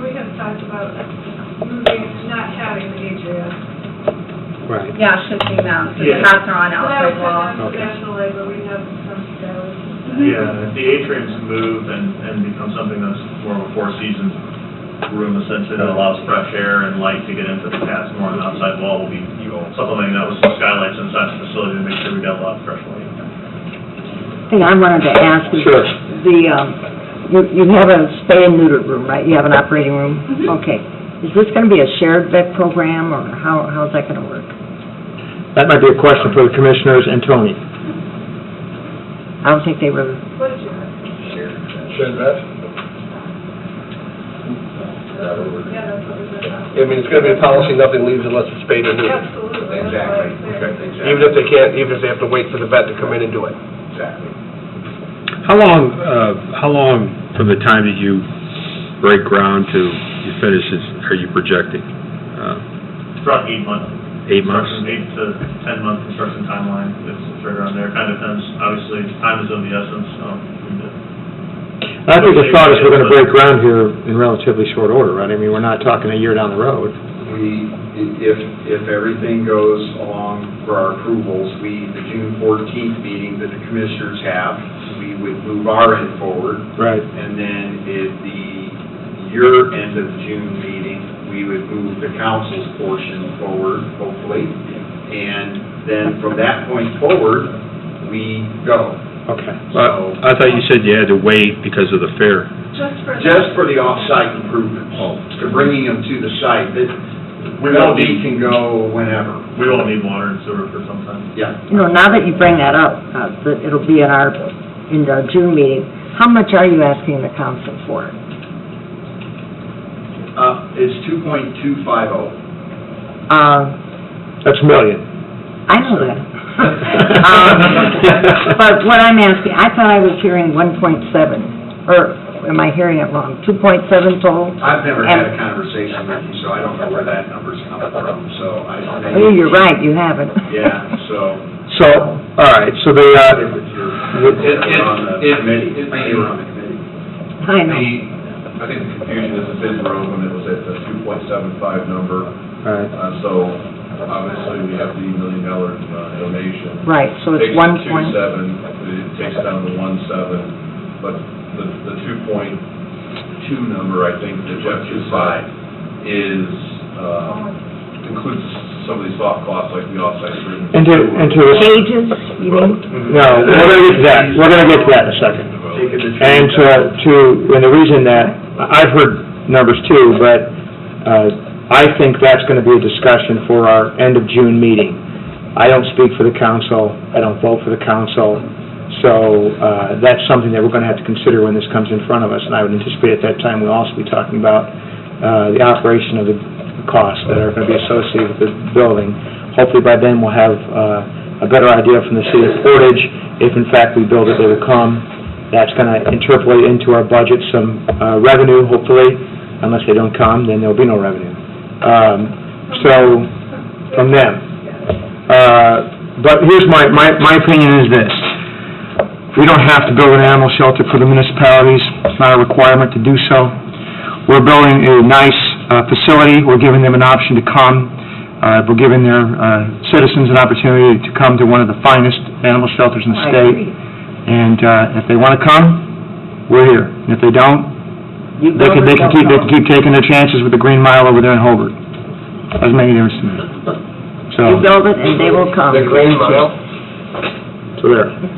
We have talked about moving, not having the atrium. right. Yeah, shifting them, so the Yeah. cats are on So that outside would cut walls. down the national labor, we'd have some salaries. Yeah, if the atriums move and become something that's more of a Four Seasons room essentially that allows fresh air and light to get into the cats more on the outside wall, will be supplementing that with some skylights inside the facility to make sure we got a lot of fresh light. Thing I wanted to ask is, Sure. you have a spay and neuter room, right? You have an operating room? Okay. Is this gonna be a shared vet program, or how's that gonna work? That might be a question for the commissioners and Tony. I don't think they were, What did you have? Should that? Yeah, that's what we said. I mean, it's gonna be a policy, nothing leaves unless it's spayed or neutered. Absolutely. Exactly. Even if they can't, even if they have to wait for the vet to come in and do it. Exactly. How long from the time that you break ground to you finish are you projecting? It's around 8 months. 8 months? Construction, 8 to 10 month construction timeline, it's right around there, kind of depends, obviously, time is of the essence, I think the thought is we're gonna break ground here in relatively short order, right? I mean, we're not talking a year down the road. If everything goes along for our approvals, the June 14th meeting that the commissioners have, we would move our end forward. Right. And then at your end of the June meeting, we would move the council's portion forward, hopefully. And then from that point forward, we go. Okay. So, I thought you said you had to wait because of the fair. just for the off-site improvements, to bringing them to the site, that We won't LD need, can go whenever. we won't need water and sewer for some time. Yeah. now that you bring that up, that it'll be in our June meeting, how much are you asking the council for? It's 2.250. That's million. I know that. But what I'm asking, I thought I was hearing 1.7, or am I hearing it wrong? 2.7 total? I've never had a conversation with you, so I don't know where that number's coming from, so I don't know. Oh, you're right, you haven't. Yeah, so, So, all right, so the, if you're on the committee, you were on the committee. I know. I think the confusion is it's in road when it was at the 2.75 number. all right, So obviously, we have the $1 million donation. Right, so it's Takes it 1 to point, 2.7, it takes it down to 1.7, but the 2.2 number, I think, that Jeff just said, is, includes some of these soft costs like the offsite agreement. and to, cages, you mean? no, we're gonna get to that, we're gonna get to that in a second. And and the reason that, I've heard numbers too, but I think that's gonna be a discussion for our end of June meeting. I don't speak for the council, I don't vote for the council, so that's something that we're gonna have to consider when this comes in front of us, and I would anticipate at that time we'll also be talking about the operation of the costs that are gonna be associated with the building. Hopefully by then we'll have a better idea from the city of Portage. If in fact we build it, they will come. That's going to interpolate into our budget some revenue, hopefully. Unless they don't come, then there'll be no revenue. So, from them. But here's my opinion is this. We don't have to build an animal shelter for the municipalities. It's not a requirement to do so. We're building a nice facility. We're giving them an option to come. We're giving their citizens an opportunity to come to one of the finest animal shelters in the state. And if they want to come, we're here. And if they don't, they can keep taking their chances with the Green Mile over there in Hobart. Doesn't make any difference to me. So, You build it and they will come. The Green Mile. so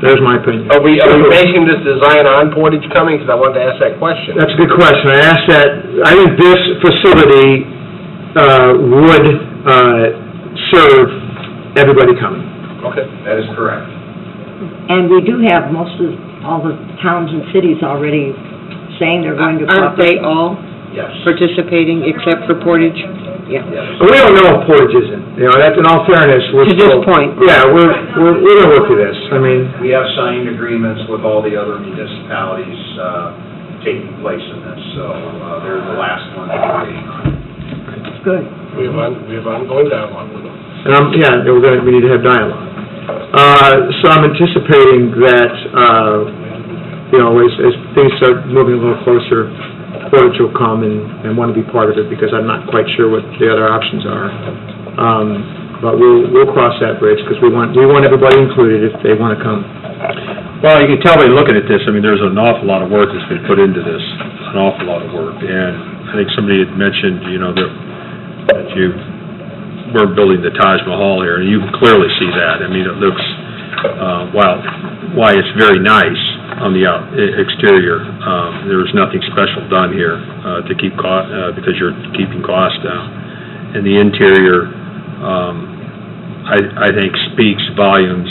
there's my opinion. Are we basing this design on Portage coming? Because I wanted to ask that question. That's a good question. I asked that, I think this facility would serve everybody coming. Okay. That is correct. And we do have all the towns and cities already saying they're going to Aren't they cooperate. all Yes. participating except for Portage? Yeah. Yes. We don't know if Portage isn't, that's in all fairness, we're To this still... point. Yeah, we're gonna work through this, I mean... We have signed agreements with all the other municipalities taking place in this, so they're the last one that we're waiting on. It's good. We have ongoing dialogue with them. And we need to have dialogue. So I'm anticipating that, as things start moving a little closer, Portage will come and want to be part of it, because I'm not quite sure what the other options are. But we'll cross that bridge, because we want everybody included if they want to come. Well, you can tell by looking at this, I mean, there's an awful lot of work that's been put into this, an awful lot of work. And I think somebody had mentioned, that you were building the Taj Mahal here, and you can clearly see that. I mean, it looks, why it's very nice on the exterior. There's nothing special done here to keep because you're keeping costs down. And the interior, I think, speaks volumes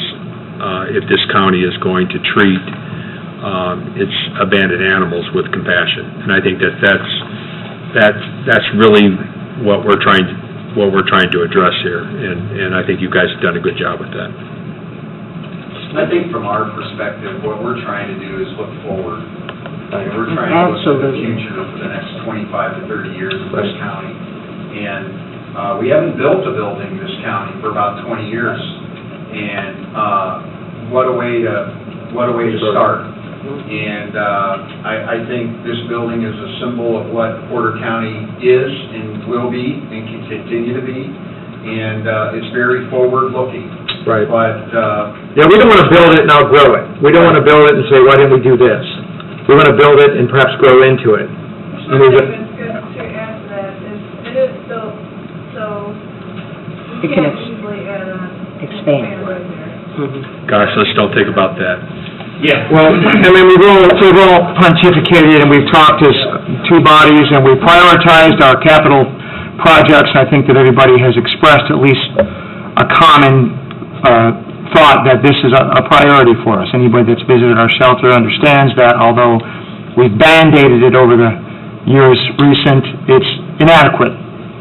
if this county is going to treat its abandoned animals with compassion. And I think that's really what we're trying to address here. And I think you guys have done a good job with that. I think from our perspective, what we're trying to do is look forward. We're trying to look to the future for the next 25 to 30 years of this county. And we haven't built a building in this county for about 20 years. And what a way to start. And I think this building is a symbol of what Porter County is and will be and can continue to be. And it's very forward-looking. Right. But, we don't want to build it and outgrow it. We don't want to build it and say, why didn't we do this? We want to build it and perhaps grow into it. I think it's good to add to that, it is built, so It we can can't easily add on. expand. right there. Gosh, let's don't think about that. yeah. Well, I mean, we've all pontificated, and we've talked as two bodies, and we've prioritized our capital projects. I think that everybody has expressed at least a common thought that this is a priority for us. Anybody that's visited our shelter understands that, although we've Band-Aided it over the years recent, it's inadequate.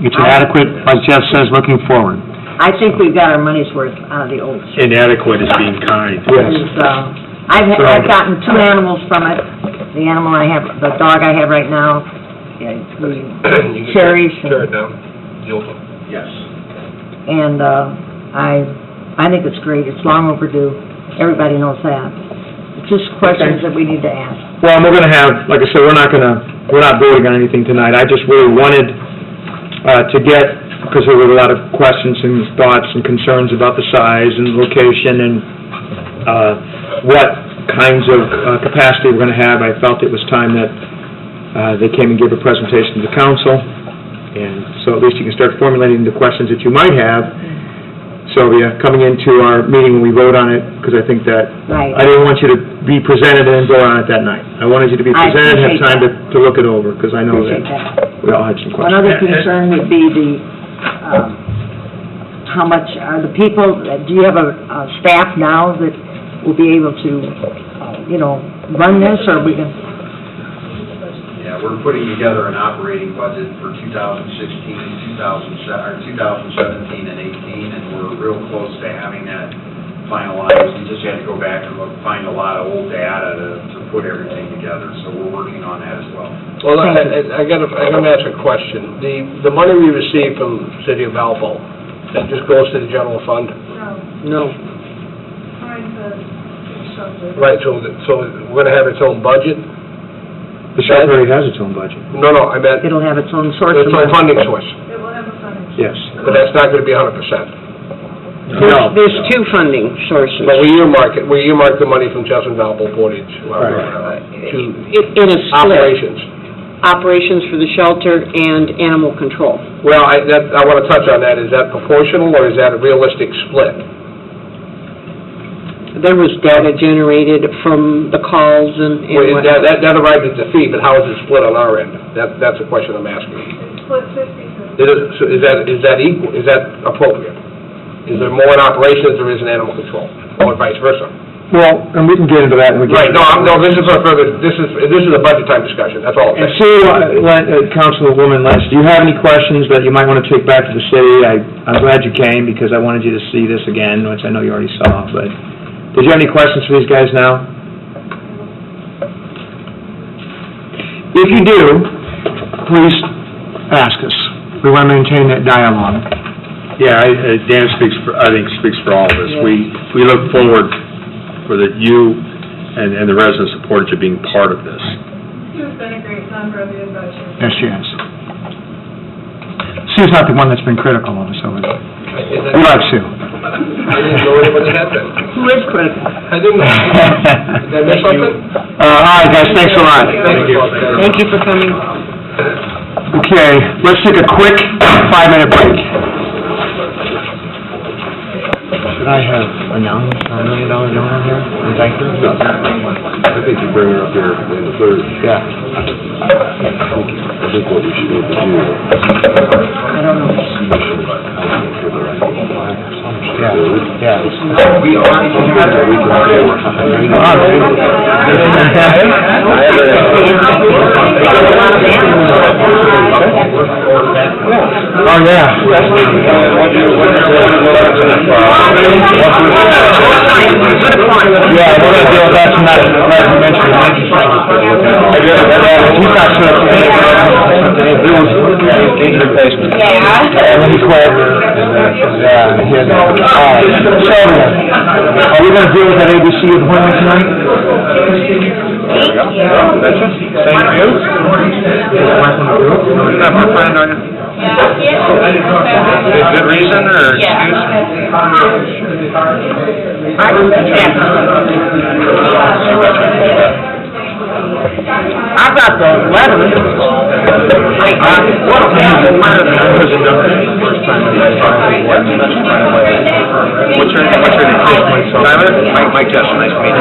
It's inadequate, like Jeff says, looking forward. I think we've got our money's worth out of the old shelter. Inadequate is being kind. I've gotten 2 animals from it. The dog I have right now, we cherish. Tear it down. Yes. And I think it's great. It's long overdue. Everybody knows that. It's just questions that we need to ask. Well, and we're going to have, like I said, we're not voting on anything tonight. I just really wanted to get, because there were a lot of questions and thoughts and concerns about the size and location and what kinds of capacity we're going to have. I felt it was time that they came and gave a presentation to the council, and so at least you can start formulating the questions that you might have, Sylvia, coming into our meeting when we vote on it, because I think that Right. I didn't want you to be presented and then vote on it that night. I wanted you to be I presented, have appreciate time to look it over, because I know that Appreciate that. we all had some One questions. other concern would be how much are the people, do you have a staff now that will be able to, run this, or we can? Yeah, we're putting together an operating budget for 2016, 2017, and 18, and we're real close to having that finalized, and just had to go back and find a lot of old data to put everything together, so we're working on that as well. Well, I'm gonna ask a question. The money we received from the city of Valpo, that just goes to the general fund? No. Right, so we're gonna have its own budget? The shelter already has its own budget. No, I meant It'll have its own source of its own money. funding source, It will have a funding. Yes. but that's not gonna be 100%. No. There's two funding sources. But we earmark the money from Jessamine Valpo Portage to In a split. operations. Operations for the shelter and animal control. Well, I wanna touch on that. Is that proportional, or is that a realistic split? There was data generated from the calls and Well, what. that arrived at the fee, but how is it split on our end? That's the question I'm asking. It's split 50/50. So is that equal, is that appropriate? Is there more in operations or is in animal control, or vice versa? Well, and we can get into that when we get... Right, no, this is for further, this is a budget time discussion, that's all I'm And saying. Sue, Councilwoman Lynch, do you have any questions that you might want to take back to the city? I'm glad you came, because I wanted you to see this again, which I know you already saw, but did you have any questions for these guys now? If you do, please ask us. We want to maintain that dialogue. Yeah, Dan speaks for all of us. We look forward for you and the residents of Portage being part of this. Sue's been a great member of the advisory. Yes, she has. Sue's not the one that's been critical of us over there. We like Sue. I didn't know anybody had that. Who is critical? I didn't know. Did I miss something? All right, guys, thanks a lot. Thank you. Thank you for coming. Okay, let's take a quick 5-minute break. Should I have announced our $1 million donor here? Thank you. I think you bring her up here in the third. Yeah. I think what we should need to do. I don't know. Yeah. We Oh, yeah. Yeah, we're gonna deal with that tonight, like you mentioned. He's not sure. And then he quit. Yeah, he had, all right. So, are we gonna deal with that ABC appointment tonight? Thank you. You got my friend on you? Good reason or excuse? I got the letter. What's your name? Mike Jessup, nice to meet you.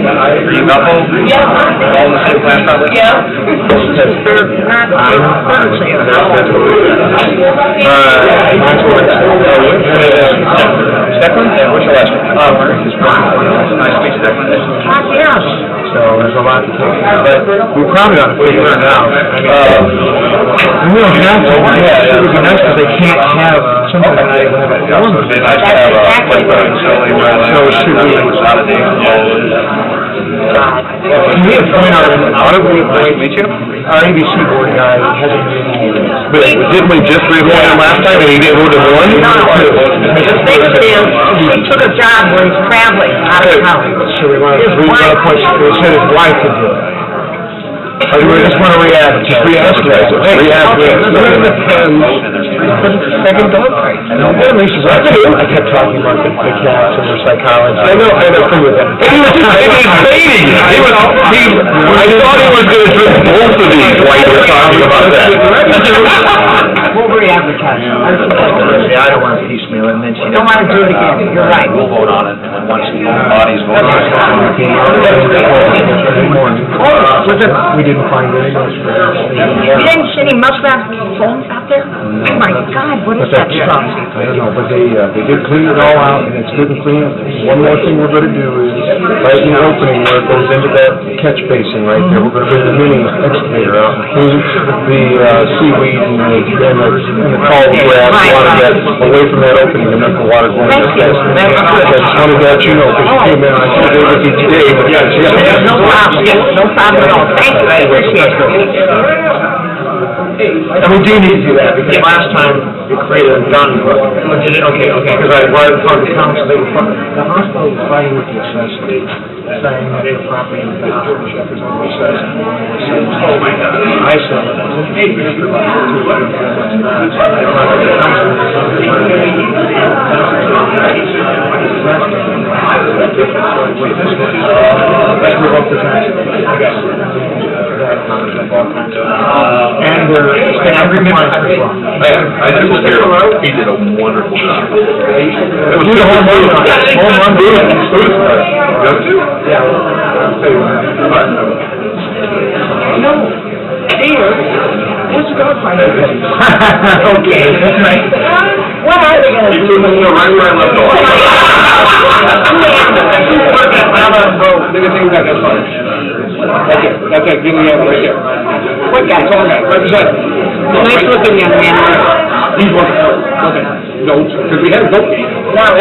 Are you couple? Yeah. All in the same class, probably? Yeah. Declan? Yeah, what's your last name? Nice to meet you, Declan. Yes. So there's a lot to take, but we probably ought to figure it out. We don't have to, it would be nice because they can't have something that they would have at It would be nice to have a playground facility where So should we- it was out of date. Can we appoint Nice to meet you. our ABC board guy hasn't been... But didn't we just reappoint him last time and he didn't vote one? No, the thing is, he took a job where he's traveling out of town. So we want to appoint, we said his wife could do it. Or do we just want to re-add? Just re-ask it. Re-ask it. Second dog fight. I kept talking about the cats and their psychology. I know, with that. He was baiting you. I thought he was gonna drink both of these while you were talking about that. We'll re-advertise. Yeah, I don't want to piecemeal it and then she Don't want to do it again, you're right. We'll vote on it, and then once the bodies vote on it. We didn't find any notes for You didn't see any muskrat phones out there? Oh my God, what is that stuff? I don't know, but they did clean it all out, and it's good and clean. One more thing we're gonna do is, right in the opening where it goes into that catch basin right there, we're gonna bring the mini excavator out and clean the seaweed and the and the tall grass, wanted that away from that opening and then the water going in the fence. Just wanted to let you know, because you came in, I said it was each day, but yes, yes. No problem at all. Thank you, I appreciate it. And we do need to do that, because last time it created a done, okay, because I brought it in front of the council, the hospital was fighting with the assessment, saying that the property in the hospital check is on the assessment. Oh my God. I said, and every month. I just was here, he did a wonderful job. It was a home run deal. No, dear, what's the dog fight? Okay, that's right. What are they gonna do? Right where I left off. That's it, give me that right there. What guy? Tall guy, right beside me. Nice looking young man. He's wonderful. Okay. No, because we had a vote. Yes.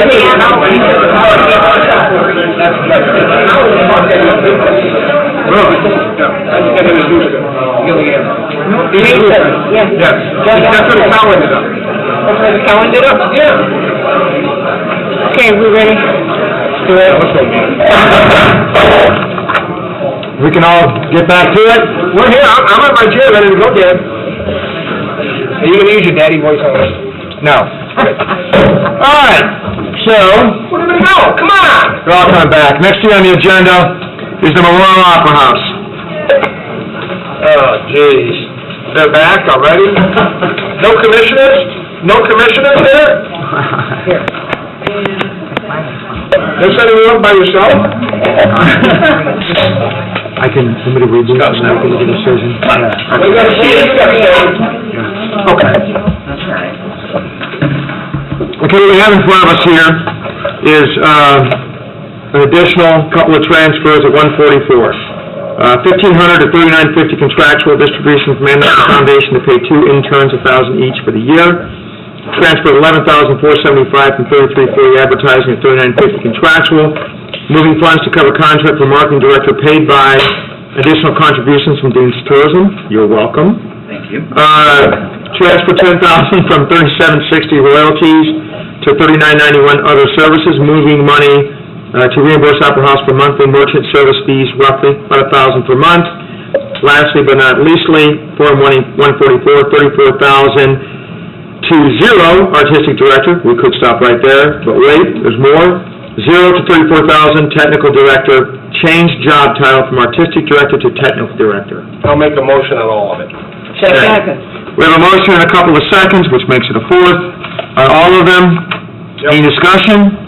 That's what the cow ended up. That's where the cow ended up? Yeah. Okay, we ready? Do it. We can all get back to it. We're here, I'm at my chair, ready to go, Dad. Are you gonna use your daddy voice on this? No. All right, so, where are we gonna go? Come on! They're all coming back. Next thing on the agenda is the Memorial Opera House. Oh, jeez. They're back already? No commissioners? No commissioners here? Here. They're setting you up by yourself? I can, somebody read this, and I can make a decision. We gotta see it. Okay. Okay, what we have in front of us here is, an additional couple of transfers at 144. 1,500 to 3,950 contractual distribution from Anderson Foundation to pay 2 interns $1,000 each for the year. Transfer 11,475 from 3340 advertising at 3,950 contractual. Moving funds to cover contract for marketing director paid by additional contributions from Dean's Tourism. You're welcome. Thank you. Transfer 10,000 from 3760 royalties to 3991 other services. Moving money to reimburse Opera House for monthly merchant service fees, roughly about $1,000 per month. Lastly but not leastly, Form 144, 34,000 to 0 artistic director. We could stop right there, but wait, there's more. 0 to 34,000 technical director. Change job title from artistic director to technical director. I'll make a motion on all of it. Second. We have a motion in a couple of seconds, which makes it a fourth. On all of them, any discussion?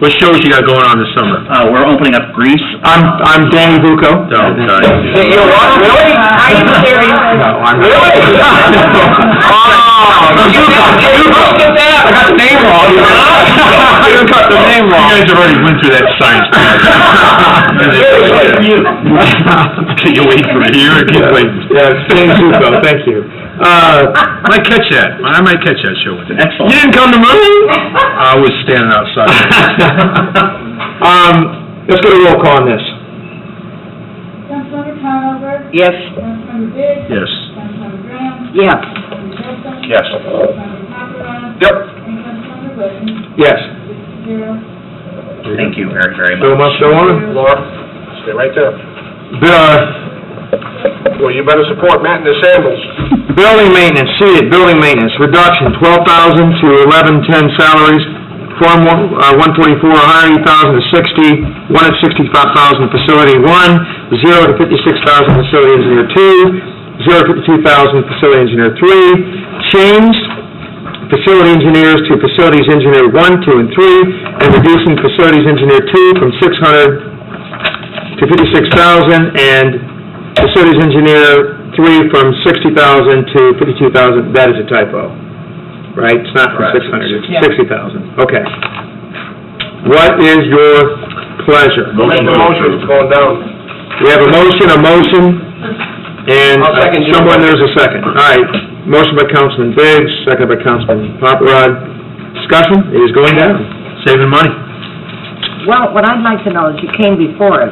What shows you got going on this summer? We're opening up Greece. I'm Danny Bucco. No, sorry. You're what? Really? Are you serious? No, I'm not. Really? Oh, you looked at that. I got the name wrong. You got the name wrong. You guys have already went through that science class. Can you wait for it here? Keep waiting. Yeah, Danny Bucco, thank you. Might catch that. I might catch that show with you. Excellent. You didn't come to move? I was standing outside. Let's get a roll call on this. Councilmember Conover? Yes. Councilmember Biggs? Yes. Councilmember Graham? Yeah. Councilmember Hilton? Yes. Councilmember Paparad? Yep. And Councilmember Whitten? Yes. 6-0. Thank you very, very Still much. on? Laura, stay right there. Well, you better support Matt and the Sandals. Building maintenance, see it, building maintenance, reduction, 12,000 to 1110 salaries. Form 144, 180,000 to 60, 1 at 65,000 facility 1, 0 to 56,000 facility engineer 2, 0 to 52,000 facility engineer 3. Change facility engineers to facilities engineer 1, 2, and 3, and reducing facilities engineer 2 from 600 to 56,000, and facilities engineer 3 from 60,000 to 52,000. That is a typo, right? It's not from 600, it's 60,000. Okay. What is your pleasure? Make the motion, it's going down. We have a motion, and I'll second your someone, motion. there's a second. All right. Motion by Councilman Biggs, second by Councilman Paparad. Discussion, it is going down. Saving money. Well, what I'd like to know is, you came before us,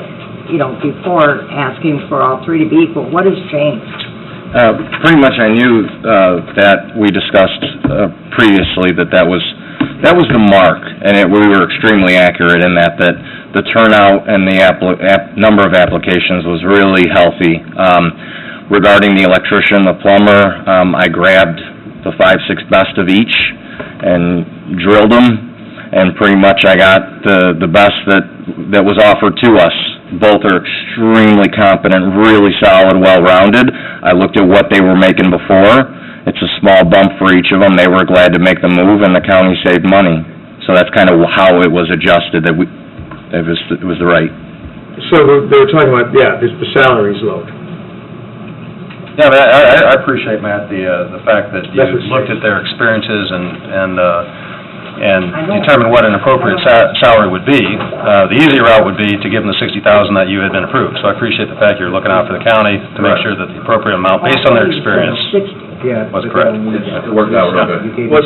before asking for all three to be equal. What has changed? Pretty much I knew that we discussed previously that was the mark, and we were extremely accurate in that the turnout and the number of applications was really healthy. Regarding the electrician, the plumber, I grabbed the 5-6 best of each and drilled them, and pretty much I got the best that was offered to us. Both are extremely competent, really solid, well-rounded. I looked at what they were making before. It's a small bump for each of them. They were glad to make the move, and the county saved money. So that's kind of how it was adjusted, it was the right. So they were talking about, the salary's low. Yeah, but I appreciate, Matt, the fact that you looked at their experiences and determined what an appropriate salary would be. The easy route would be to give them the $60,000 that you had been approved. So I appreciate the fact you're looking out for the county to make sure that the appropriate amount, based on their experience, was correct. It worked out real good. Was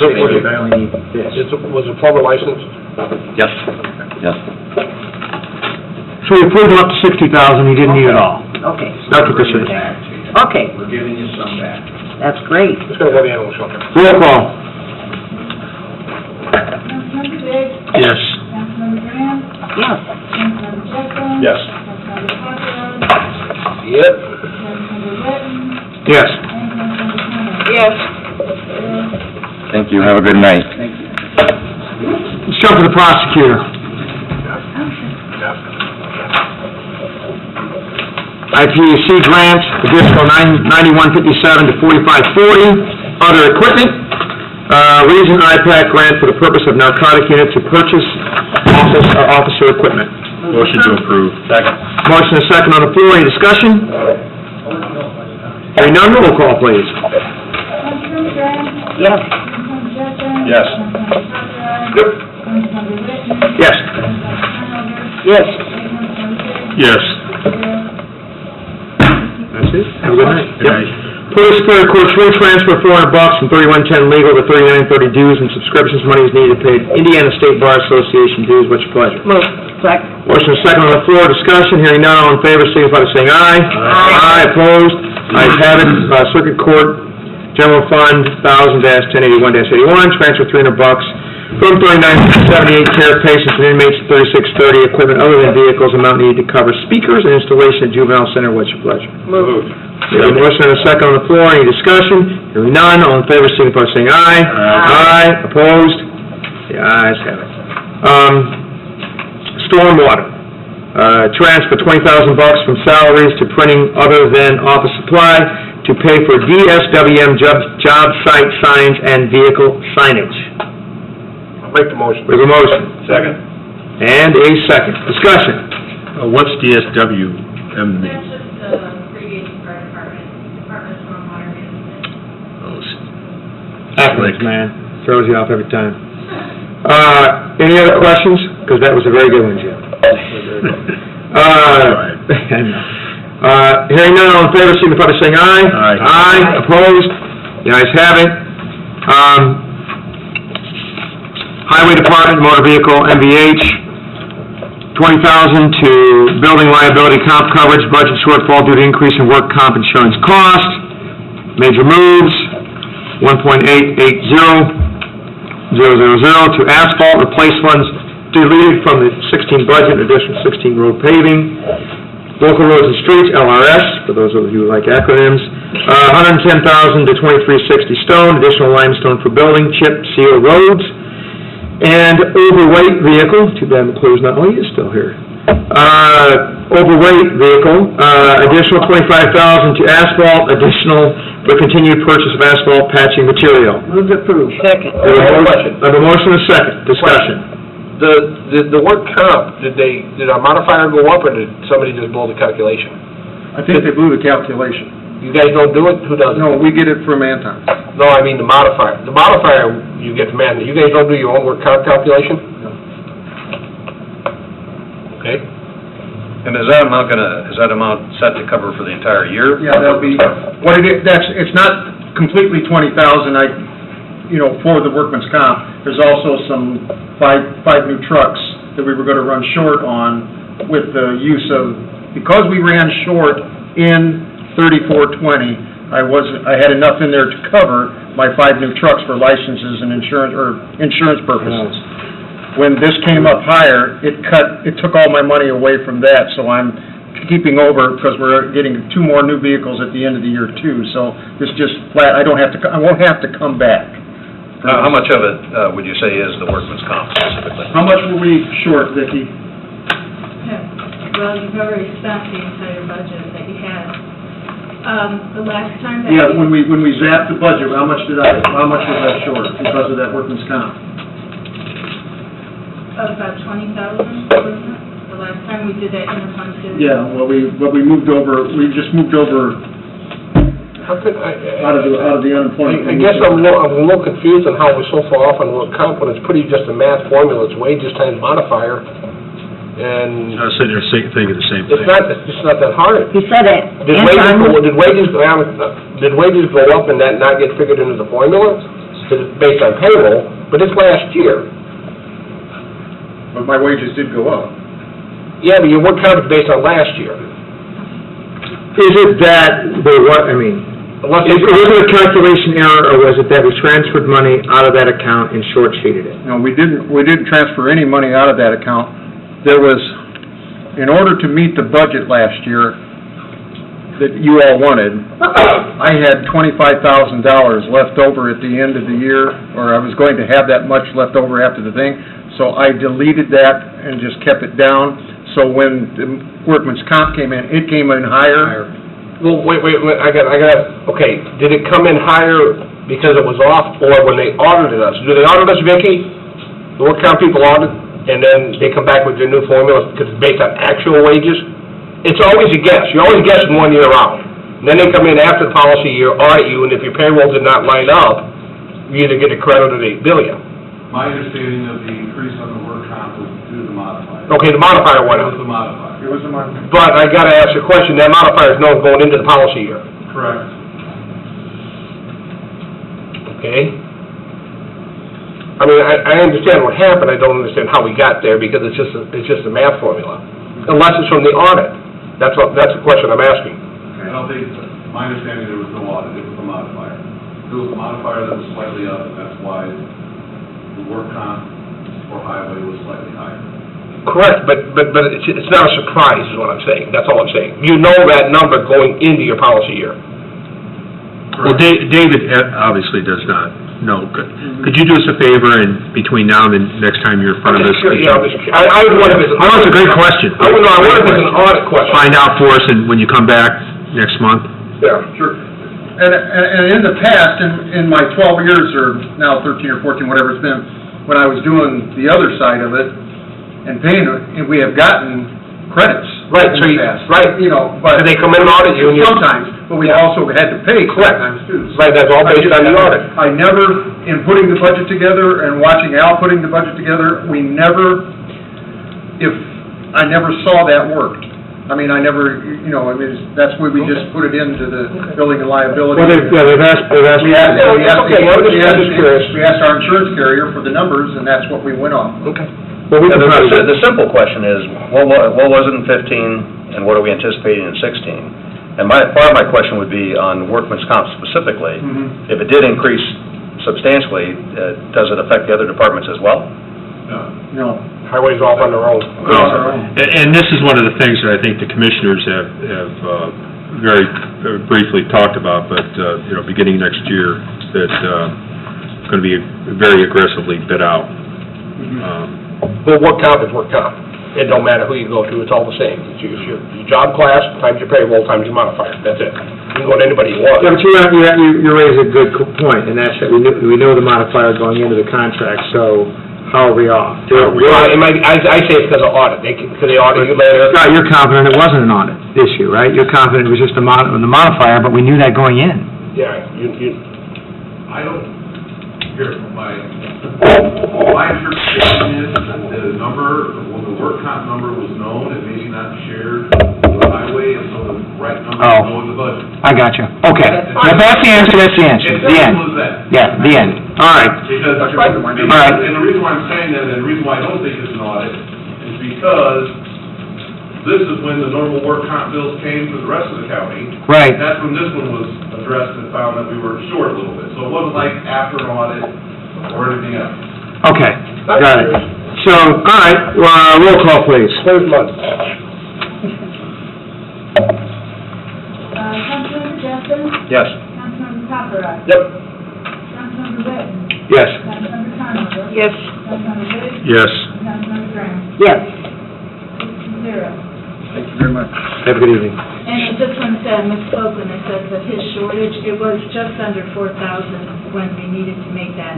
the plumber licensed? Yes. Yes. So we approved him up to $60,000, he didn't need it all. Okay. That's what this is. Okay, We're giving you some back. that's great. Let's go to the animal shelter. Roll call. Councilmember Biggs? Yes. Councilmember Graham? Yes. Councilmember Jessen? Yes. Councilmember Paparad? Yep. Councilmember Witten? Yes. And Councilmember Connor? Yes. Thank you, have a good night. Let's jump to the prosecutor. IPAC grant, additional $91.57 to $45.40, other equipment. Reason IPAC grant for the purpose of narcotic unit to purchase officer equipment. Motion to approve. Second. Motion is second on the floor, any discussion? Hearing none, roll call, please. Councilmember Graham? Yes. Councilmember Jessen? Yes. Councilmember Paparad? Yep. Councilmember Witten? Yes. Councilmember Conover? Yes. And Councilmember Biggs? Yes. That's it, have a good night. Good night. Police Superior Court swing transfer $400 from 3110 legal to 3930 dues and subscriptions. Money is needed to pay Indiana State Bar Association dues. What's your pleasure? Move. Second. Motion is second on the floor, discussion, hearing none, all in favor, signify by saying aye. Aye. Opposed? Ayes have it. Circuit Court, General Fund, 1000-1081-81, transfer $300 from 3978 care of patients and inmates to 3630, equipment other than vehicles, amount needed to cover speakers and installation at juvenile center. What's your pleasure? Moved. We have a motion and a second on the floor, any discussion? Hearing none, all in favor, signify by saying aye. Aye. Opposed? The ayes have it. Stormwater, transfer $20,000 from salaries to printing other than office supply to pay for DSWM job site signs and vehicle signage. I'll make the motion. We have a motion. Second. And a second. Discussion. What's DSWM mean? That's just the previous fire department, Department of Stormwater Management. Acronyms, man. Throws you off every time. Any other questions? Because that was a very good one, Jim. Hearing none, all in favor, signify by saying aye. Aye. Aye. Opposed? The ayes have it. Highway Department, Motor Vehicle, MVH, $20,000 to building liability comp coverage, budget shortfall due to increase in work comp insurance cost. Major moves, 1.880 to asphalt, replace funds deleted from the 16 budget, additional 16 road paving. Local roads and streets, LRS, for those of you who like acronyms, $110,000 to 2360 stone, additional limestone for building, chip, seal roads. And overweight vehicle, too bad McClure's not, oh, he is still here. Overweight vehicle, additional $25,000 to asphalt, additional for continued purchase of asphalt patching material. Move to approve. Second. I have a motion and a second. Discussion. The work comp, did our modifier go up, or did somebody just blow the calculation? I think they blew the calculation. You guys don't do it? Who does it? No, we get it from Anton. No, I mean the modifier. The modifier you get from Anton. You guys don't do your own work comp calculation? No. Okay. And is that amount set to cover for the entire year? Yeah, that'll be, what it is, it's not completely 20,000, for the workman's comp. There's also some five new trucks that we were gonna run short on with the use of, because we ran short in 3420, I had enough in there to cover my 5 new trucks for licenses and insurance purposes. When this came up higher, it took all my money away from that, so I'm keeping over, because we're getting 2 more new vehicles at the end of the year too, so this just flat, I won't have to come back. How much of it, would you say, is the workman's comp specifically? How much were we short, Vicki? Well, you've already spent the entire budget that you had. The last time that... Yeah, when we zapped the budget, how much was I short because of that workman's comp? About 20,000, wasn't it? The last time we did that interfund too? Yeah, well, we just moved over How could out of the unemployment. I guess I'm a little confused on how we're so far off on work comp when it's pretty just a math formula. It's wages times modifier, and I was sitting there thinking the same thing. it's not that hard. He said it. Did wages go up and that not get figured into the formula? Because it's based on payroll, but it's last year. But my wages did go up. Yeah, but your work comp is based on last year. Is it that, was it a calculation error, or was it that we transferred money out of that account and short-sheeted it? No, we didn't transfer any money out of that account. There was, in order to meet the budget last year that you all wanted, I had $25,000 left over at the end of the year, or I was going to have that much left over after the thing, so I deleted that and just kept it down. So when the workman's comp came in, it came in higher. Well, wait, okay, did it come in higher because it was off, or when they audited us? Do they audit us, Vicki? The work comp people audit, and then they come back with their new formula because it's based on actual wages? It's always a guess. You always guess 1 year out. And then they come in after the policy year, audit you, and if your payroll did not line up, you either get a credit or they bill you. My understanding of the increase on the work comp was due to the modifier. Okay, the modifier went It up. was the modifier. It was a month. But I gotta ask a question, that modifier is known going into the policy year, Correct. okay? I mean, I understand what happened, I don't understand how we got there, because it's just a math formula. Unless it's from the audit. That's the question I'm asking. I don't think, my understanding, there was no audit, it was a modifier. There was a modifier that was slightly up, and that's why the work comp for highway was slightly higher. Correct, but it's not a surprise, is what I'm saying, that's all I'm saying. You know that number going into your policy year. Well, David obviously does not know. Could you do us a favor, and between now and the next time you're in front of us? Sure, yeah, I would wonder if it's... Oh, that's a great question. I wonder if it's an audit question. Find out for us, and when you come back next month. Yeah. Sure. And in the past, in my 12 years, or now 13 or 14, whatever it's been, when I was doing the other side of it and paying it, and we have gotten credits. Right, in so the past. right. But So they come in and audit you, and you... sometimes, but we also had to pay sometimes too. Right, that's all based on the audit. I never, in putting the budget together and watching Al putting the budget together, I never saw that worked. That's why we just put it into the building and liability. Well, they've asked... We asked curious. we asked our insurance carrier for the numbers, and that's what we went on. Okay. Well, we can try to... The simple question is, what was it in 15, and what are we anticipating in 16? And part of my question would be on workman's comp specifically. Mhm. If it did increase substantially, does it affect the other departments as well? No. Highway's off on their own. And this is one of the things that I think the commissioners have very briefly talked about, but, beginning next year, that it's going to be very aggressively bid out. Well, work comp is work comp. It don't matter who you go to, it's all the same. It's your job class, times your payroll, times your modifier, that's it. You can go to anybody you want. Yeah, but you raise a good point, and that's that we know the modifier going into the contract, so how are we off? I say it's because of audit, because they audit you later. Scott, you're confident it wasn't an audit issue, right? You're confident it was just the modifier, but we knew that going in. Yeah, I don't, my interpretation is that the number, when the work comp number was known, it maybe not shared with by way of some of the right numbers Oh. to go in the budget. I got you. Okay. If that's the answer, that's the answer. It's The end. simple as that. Yeah, the end. All right. Because, All right. and the reason why I'm saying that, and the reason why I don't think it's an audit, is because this is when the normal work comp bills came for the rest of the county. Right. That's when this one was addressed and found that we were short a little bit. So it wasn't like after an audit or anything else. Okay, got it. So, all right, roll call, please. Councilmember Jessen? Yes. Councilmember Paparad? Yep. Councilmember Witten? Yes. Councilmember Conover? Yes. Councilmember Biggs? Yes. And Councilmember Graham? Yes. 6-0. Thank you very much. Have a good evening. And I just want to say, I misspoke when I said that his shortage, it was just under 4,000 when we needed to make that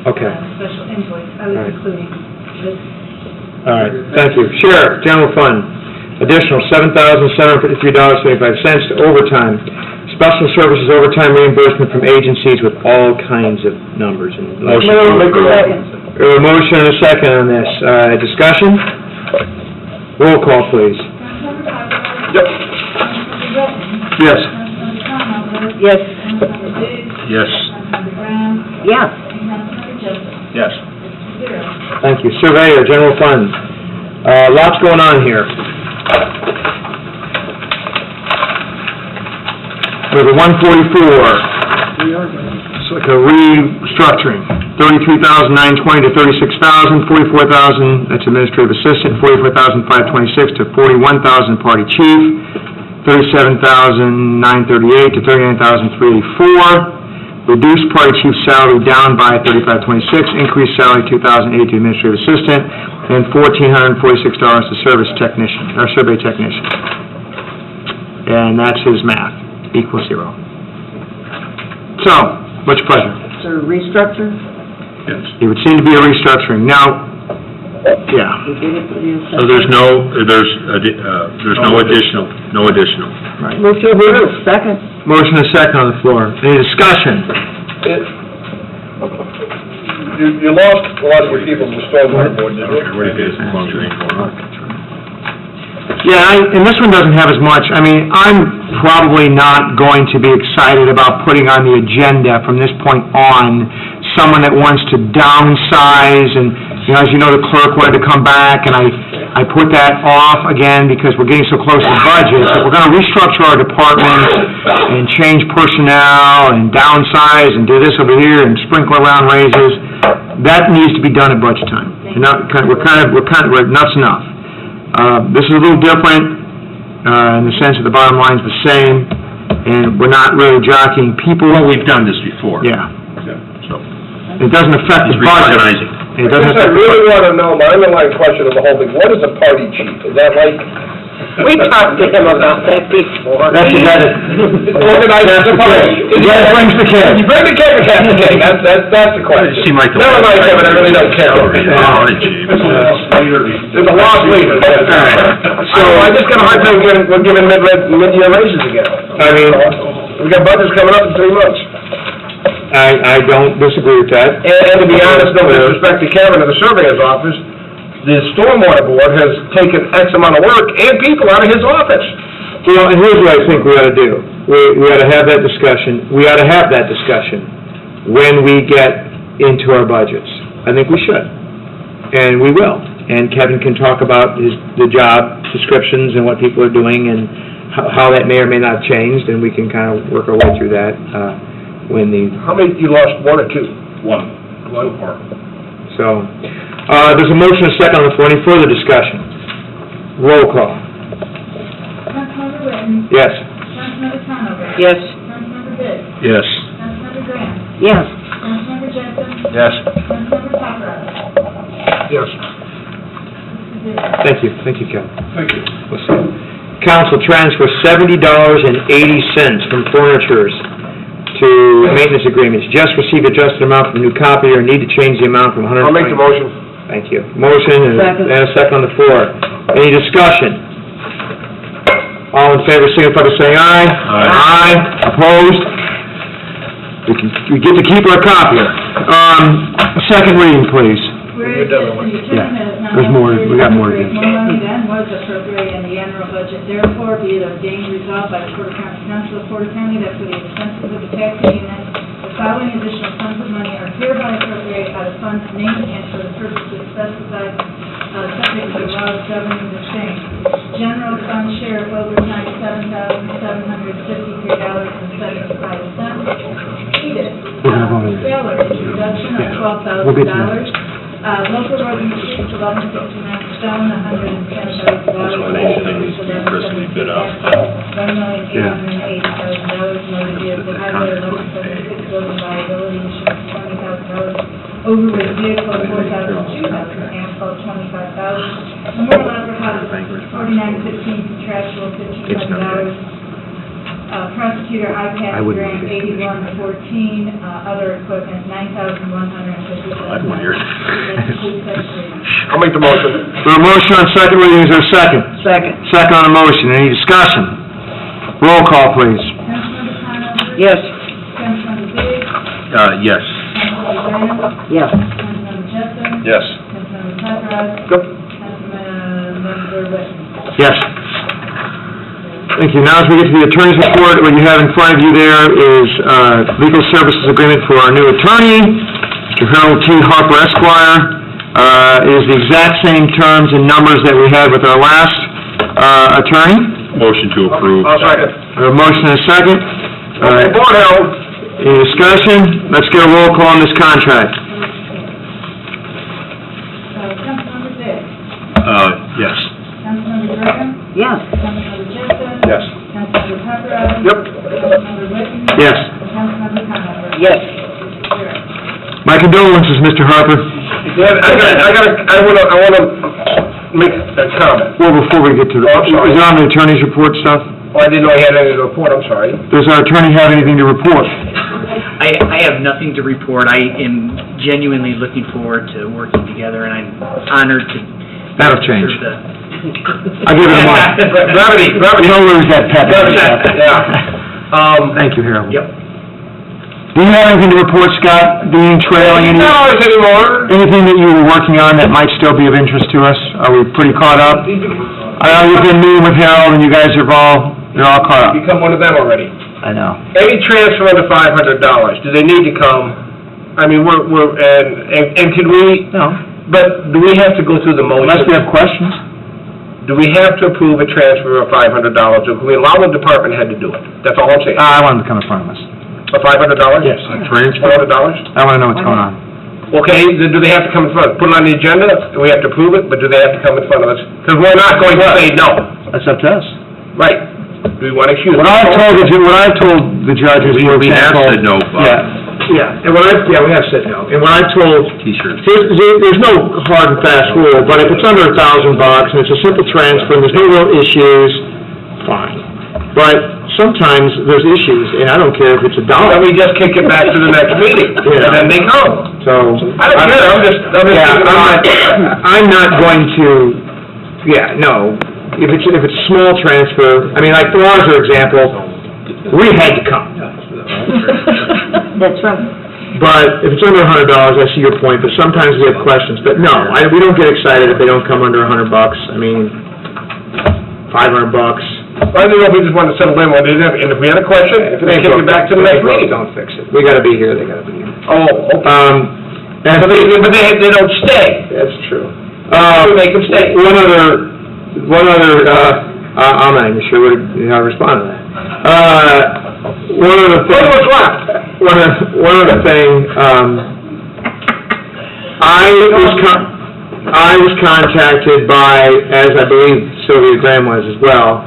Okay, special invoice. I was Right. including this. all right, thank you. Sheriff, general fund, additional $7,753.75 to overtime. Special services overtime reimbursement from agencies with all kinds of numbers and... Motion. A motion and a second on this. Discussion? Roll call, please. Councilmember Paparad? Yep. Councilmember Witten? Yes. Councilmember Conover? Yes. Councilmember Biggs? Yes. Councilmember Graham? Yes. And Councilmember Jessen? Yes. 6-0. Thank you. Surveyor, general fund. Lots going on here. We have a 144. It's like a restructuring. 33,920 to 36,000, 44,000, that's administrative assistant, 44,526 to 41,000 party chief, 37,938 to 39,384. Reduced party chief salary down by 3526, increased salary 2,008 to administrative assistant, and $1,446 to service technician, or survey technician. And that's his math, equals 0. So, what's your pleasure? Is there a restructure? Yes. It would seem to be a restructuring. Now, yeah, We did it for the So there's no additional, right. Move to approve. Second. Motion and second on the floor. Any discussion? You lost a lot of your people in the stormwater board, didn't you? Okay, what it is, functioning for. Yeah, and this one doesn't have as much. I mean, I'm probably not going to be excited about putting on the agenda from this point on someone that wants to downsize, and, as you know, the clerk wanted to come back, and I put that off again because we're getting so close to budget. So we're gonna restructure our departments and change personnel and downsize and do this over here and sprinkle around raises. That needs to be done at budget time. Enough's enough. This is a little different, in the sense that the bottom line's the same, and we're not really jockeying people. Well, we've done this before. Yeah. So, It doesn't affect the he's budget. reorganizing. It doesn't I affect the really budget. want to know, my underlying question of the whole thing, what is a party chief? Is that like... We talked to him about that before. That's the guy that... Organizes the party. Yeah, that brings the kids. You bring the kid, that's the question. Seem like the... Never mind, Kevin, I really don't care. Party chief. There's a lost leader. So I just got a hard time we're giving mid-year raises again. I mean... We got budgets coming up in 3 months. I don't disagree with that. And to be honest, no disrespect to Kevin or the surveyor's office, the stormwater board has taken X amount of work and people out of his office. Well, and here's what I think we ought to do. We ought to have that discussion. We ought to have that discussion when we get into our budgets. I think we should. And we will. And Kevin can talk about the job descriptions and what people are doing and how that may or may not have changed, and we can kind of work our way through that when the... How many, you lost 1 or 2? One so far. So, there's a motion and a second on the floor. Any further discussion? Roll call. Councilmember Witten? Yes. Councilmember Conover? Yes. Councilmember Biggs? Yes. Councilmember Graham? Yes. Councilmember Jessen? Yes. Councilmember Paparad? Yes. 6-0. Thank you, Kevin. Thank you. Let's see. Council transfer $70.80 from furnitures to maintenance agreements. Just received adjusted amount from new copier, need to change the amount from 120... I'll make the motion. Thank you. Motion and a second on the floor. Any discussion? All in favor, signify by saying aye. Aye. Opposed? We get to keep our copier. Second reading, please. We're Whereas the attorney has not There's more. We got more to do. appropriated more money than was appropriated in the annual budget, therefore be it ordained resolved by the Porter County Council of Porter County that for the expenses of the taxing unit, the following additional sums of money are hereby appropriated out of funds named and for the purposes specified, subject to the laws governing the same. General fund share of overtime, $7,753.75. Edith, salary, reduction of We'll get to $12,000. Local road and streets, 1159 Stone, $110,000. Crispy bit out. $1,880,000. Motor vehicle highway, 1176 building liability insurance, $20,000. Overweight vehicle, $4,002. Asphalt, $25,000. Memorial Opera House, $49.15. Contractual, $57. Prosecutor iPad grant, $81.14. Other equipment, $9,157. I'll make the motion. For a motion on second reading, is there a second? Second. Second on the motion, any discussion? Roll call, please. Councilmember Conover? Yes. Councilmember Biggs? Yes. Councilmember Graham? Yes. Councilmember Jessen? Yes. Councilmember Paparad? Yep. Councilmember Whitten? Yes. Thank you. Now, as we get to the attorney's report, what you have in front of you there is legal services agreement for our new attorney, Mr. Harold T. Harper Esquire. It is the exact same terms and numbers that we had with our last attorney. Motion to approve. I'll second. A motion and a second. Board, Harold. Any discussion? Let's get a roll call on this contract. Councilmember Biggs? Yes. Councilmember Graham? Yes. Councilmember Jessen? Yes. Councilmember Paparad? Yep. Councilmember Whitten? Yes. Councilmember Conover? Yes. My condolences, Mr. Harper. I wanna make a comment. Well, before we get to the, Oh, I'm sorry. is it on the attorney's report stuff? Oh, I didn't know he had anything to report, I'm sorry. Does our attorney have anything to report? I have nothing to report. I am genuinely looking forward to working together, and I'm honored to... That'll change. serve the- I'll give it a month. Gravity. You don't lose that pep. Yeah. Thank you, Harold. Yep. Do you have anything to report, Scott, being trailing any? No, is anymore. Anything that you were working on that might still be of interest to us? Are we pretty caught up? I know you've been meeting with Harold, and you guys are you're all caught up. Become one of them already. I know. Any transfer under $500, do they need to come? I mean, and can we, No. but do we have to go through the motion? Unless we have questions. Do we have to approve a transfer of $500, or can we allow the department head to do it? That's all I'm saying. I want him to come in front of us. For $500? Yes. Transfer $400? I want to know what's going on. Okay, then do they have to come in front? Put it on the agenda, and we have to approve it, but do they have to come in front of us? Because we're not going to say no. That's up to us. Right. Do we want to excuse? What I've told the judges, for We have example... said no, Bob. Yeah, and we have said no. And when I've told... T-shirts. There's no hard and fast rule, but if it's under $1,000 and it's a simple transfer and there's no real issues, fine. But sometimes there's issues, and I don't care if it's $1. Then we just kick it back to the next meeting, and then they come. So... I don't care, I'm not going to, no. If it's a small transfer, I mean, like for ours, for example, we had to come. That's right. But if it's under $100, I see your point, but sometimes we have questions. But no, we don't get excited if they don't come under $100. I mean, $500. I don't know if we just want to settle in one, and if we had a question, then kick it back to the next meeting. Don't fix it. We gotta be here, they gotta be here. Oh, okay. And But they don't stay. that's true. We make them stay. One other, I'm not even sure how to respond to that. One other thing. What's left? One other thing, I was contacted by, as I believe Sylvia Graham was as well,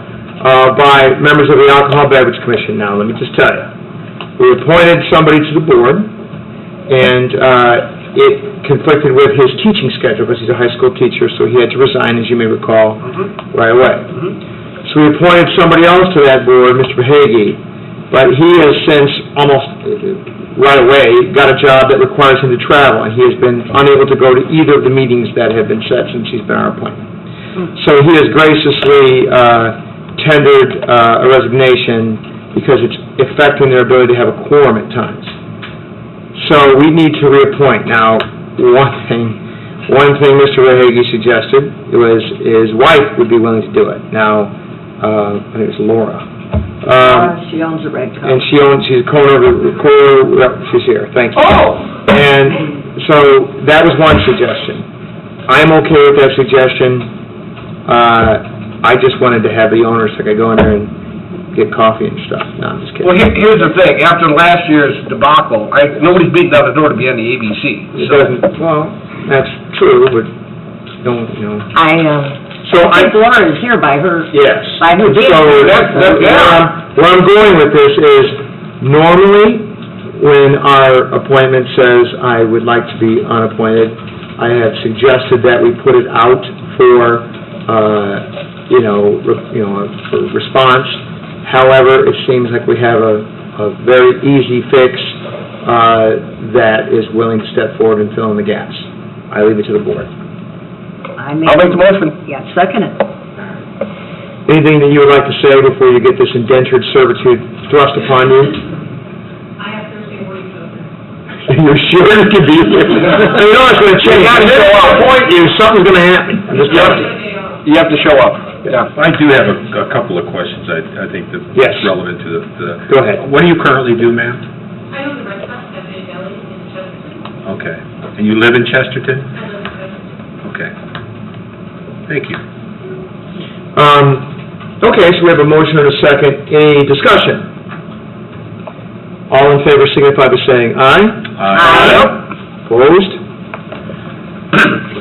by members of the Alcohol Beverage Commission. Now, let me just tell you, we appointed somebody to the board, and it conflicted with his teaching schedule, because he's a high school teacher, so he had to resign, as you may recall, right away. So we appointed somebody else to that board, Mr. Behage, but he has since, almost right away, got a job that requires him to travel, and he has been unable to go to either of the meetings that have been set since he's been our appointment. So he has graciously tendered a resignation because it's affecting their ability to have a quorum at times. So we need to reappoint. Now, one thing, one thing Mr. Rahagi suggested was his wife would be willing to do it. Now, I think it's Laura. She owns a red And cup. she's she's here, thank you. Oh! And so, that was one suggestion. I'm okay with that suggestion. I just wanted to have the owners, like I go in there and get coffee and stuff. No, I'm just kidding. Well, here's the thing, after last year's debacle, nobody's beating down the door to be on the ABC. It doesn't, well, that's true, but don't, So I think Laura is here by her. Yes. By her. So, where I'm going with this is, normally, when our appointment says I would like to be unappointed, I have suggested that we put it out for, for response. However, it seems like we have a very easy fix that is willing to step forward and fill in the gaps. I leave it to the board. I'll make the motion. Yeah, second it. Anything that you would like to say before you get this indentured servitude thrust upon you? I have Thursday morning open. You're sure it could be? You know it's gonna change. You gotta show up. Point is, something's gonna happen. I'm just telling you. You have to show up. Yeah. I do have a couple of questions, I think that's Yes. relevant to the... Go ahead. What do you currently do, ma'am? I own the Red Cup at Bay Deli in Chesterton. Okay. And you live in Chesterton? I live in Chesterton. Okay. Thank you. Okay, so we have a motion and a second. Any discussion? All in favor signify by saying aye. Aye. Opposed?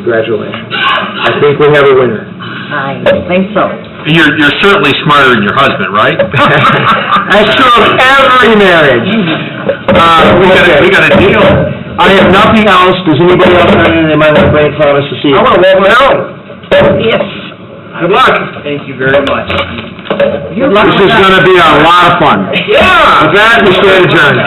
Congratulations. I think we have a winner. I think so. You're certainly smarter than your husband, right? That's true of every marriage. We got a deal. I have nothing else. Does anybody else have anything they might want to bring in front of us to see? I want to walk my own. Yes. Good luck. Thank you very much. This is gonna be a lot of fun. Yeah! With that, we stand adjourned.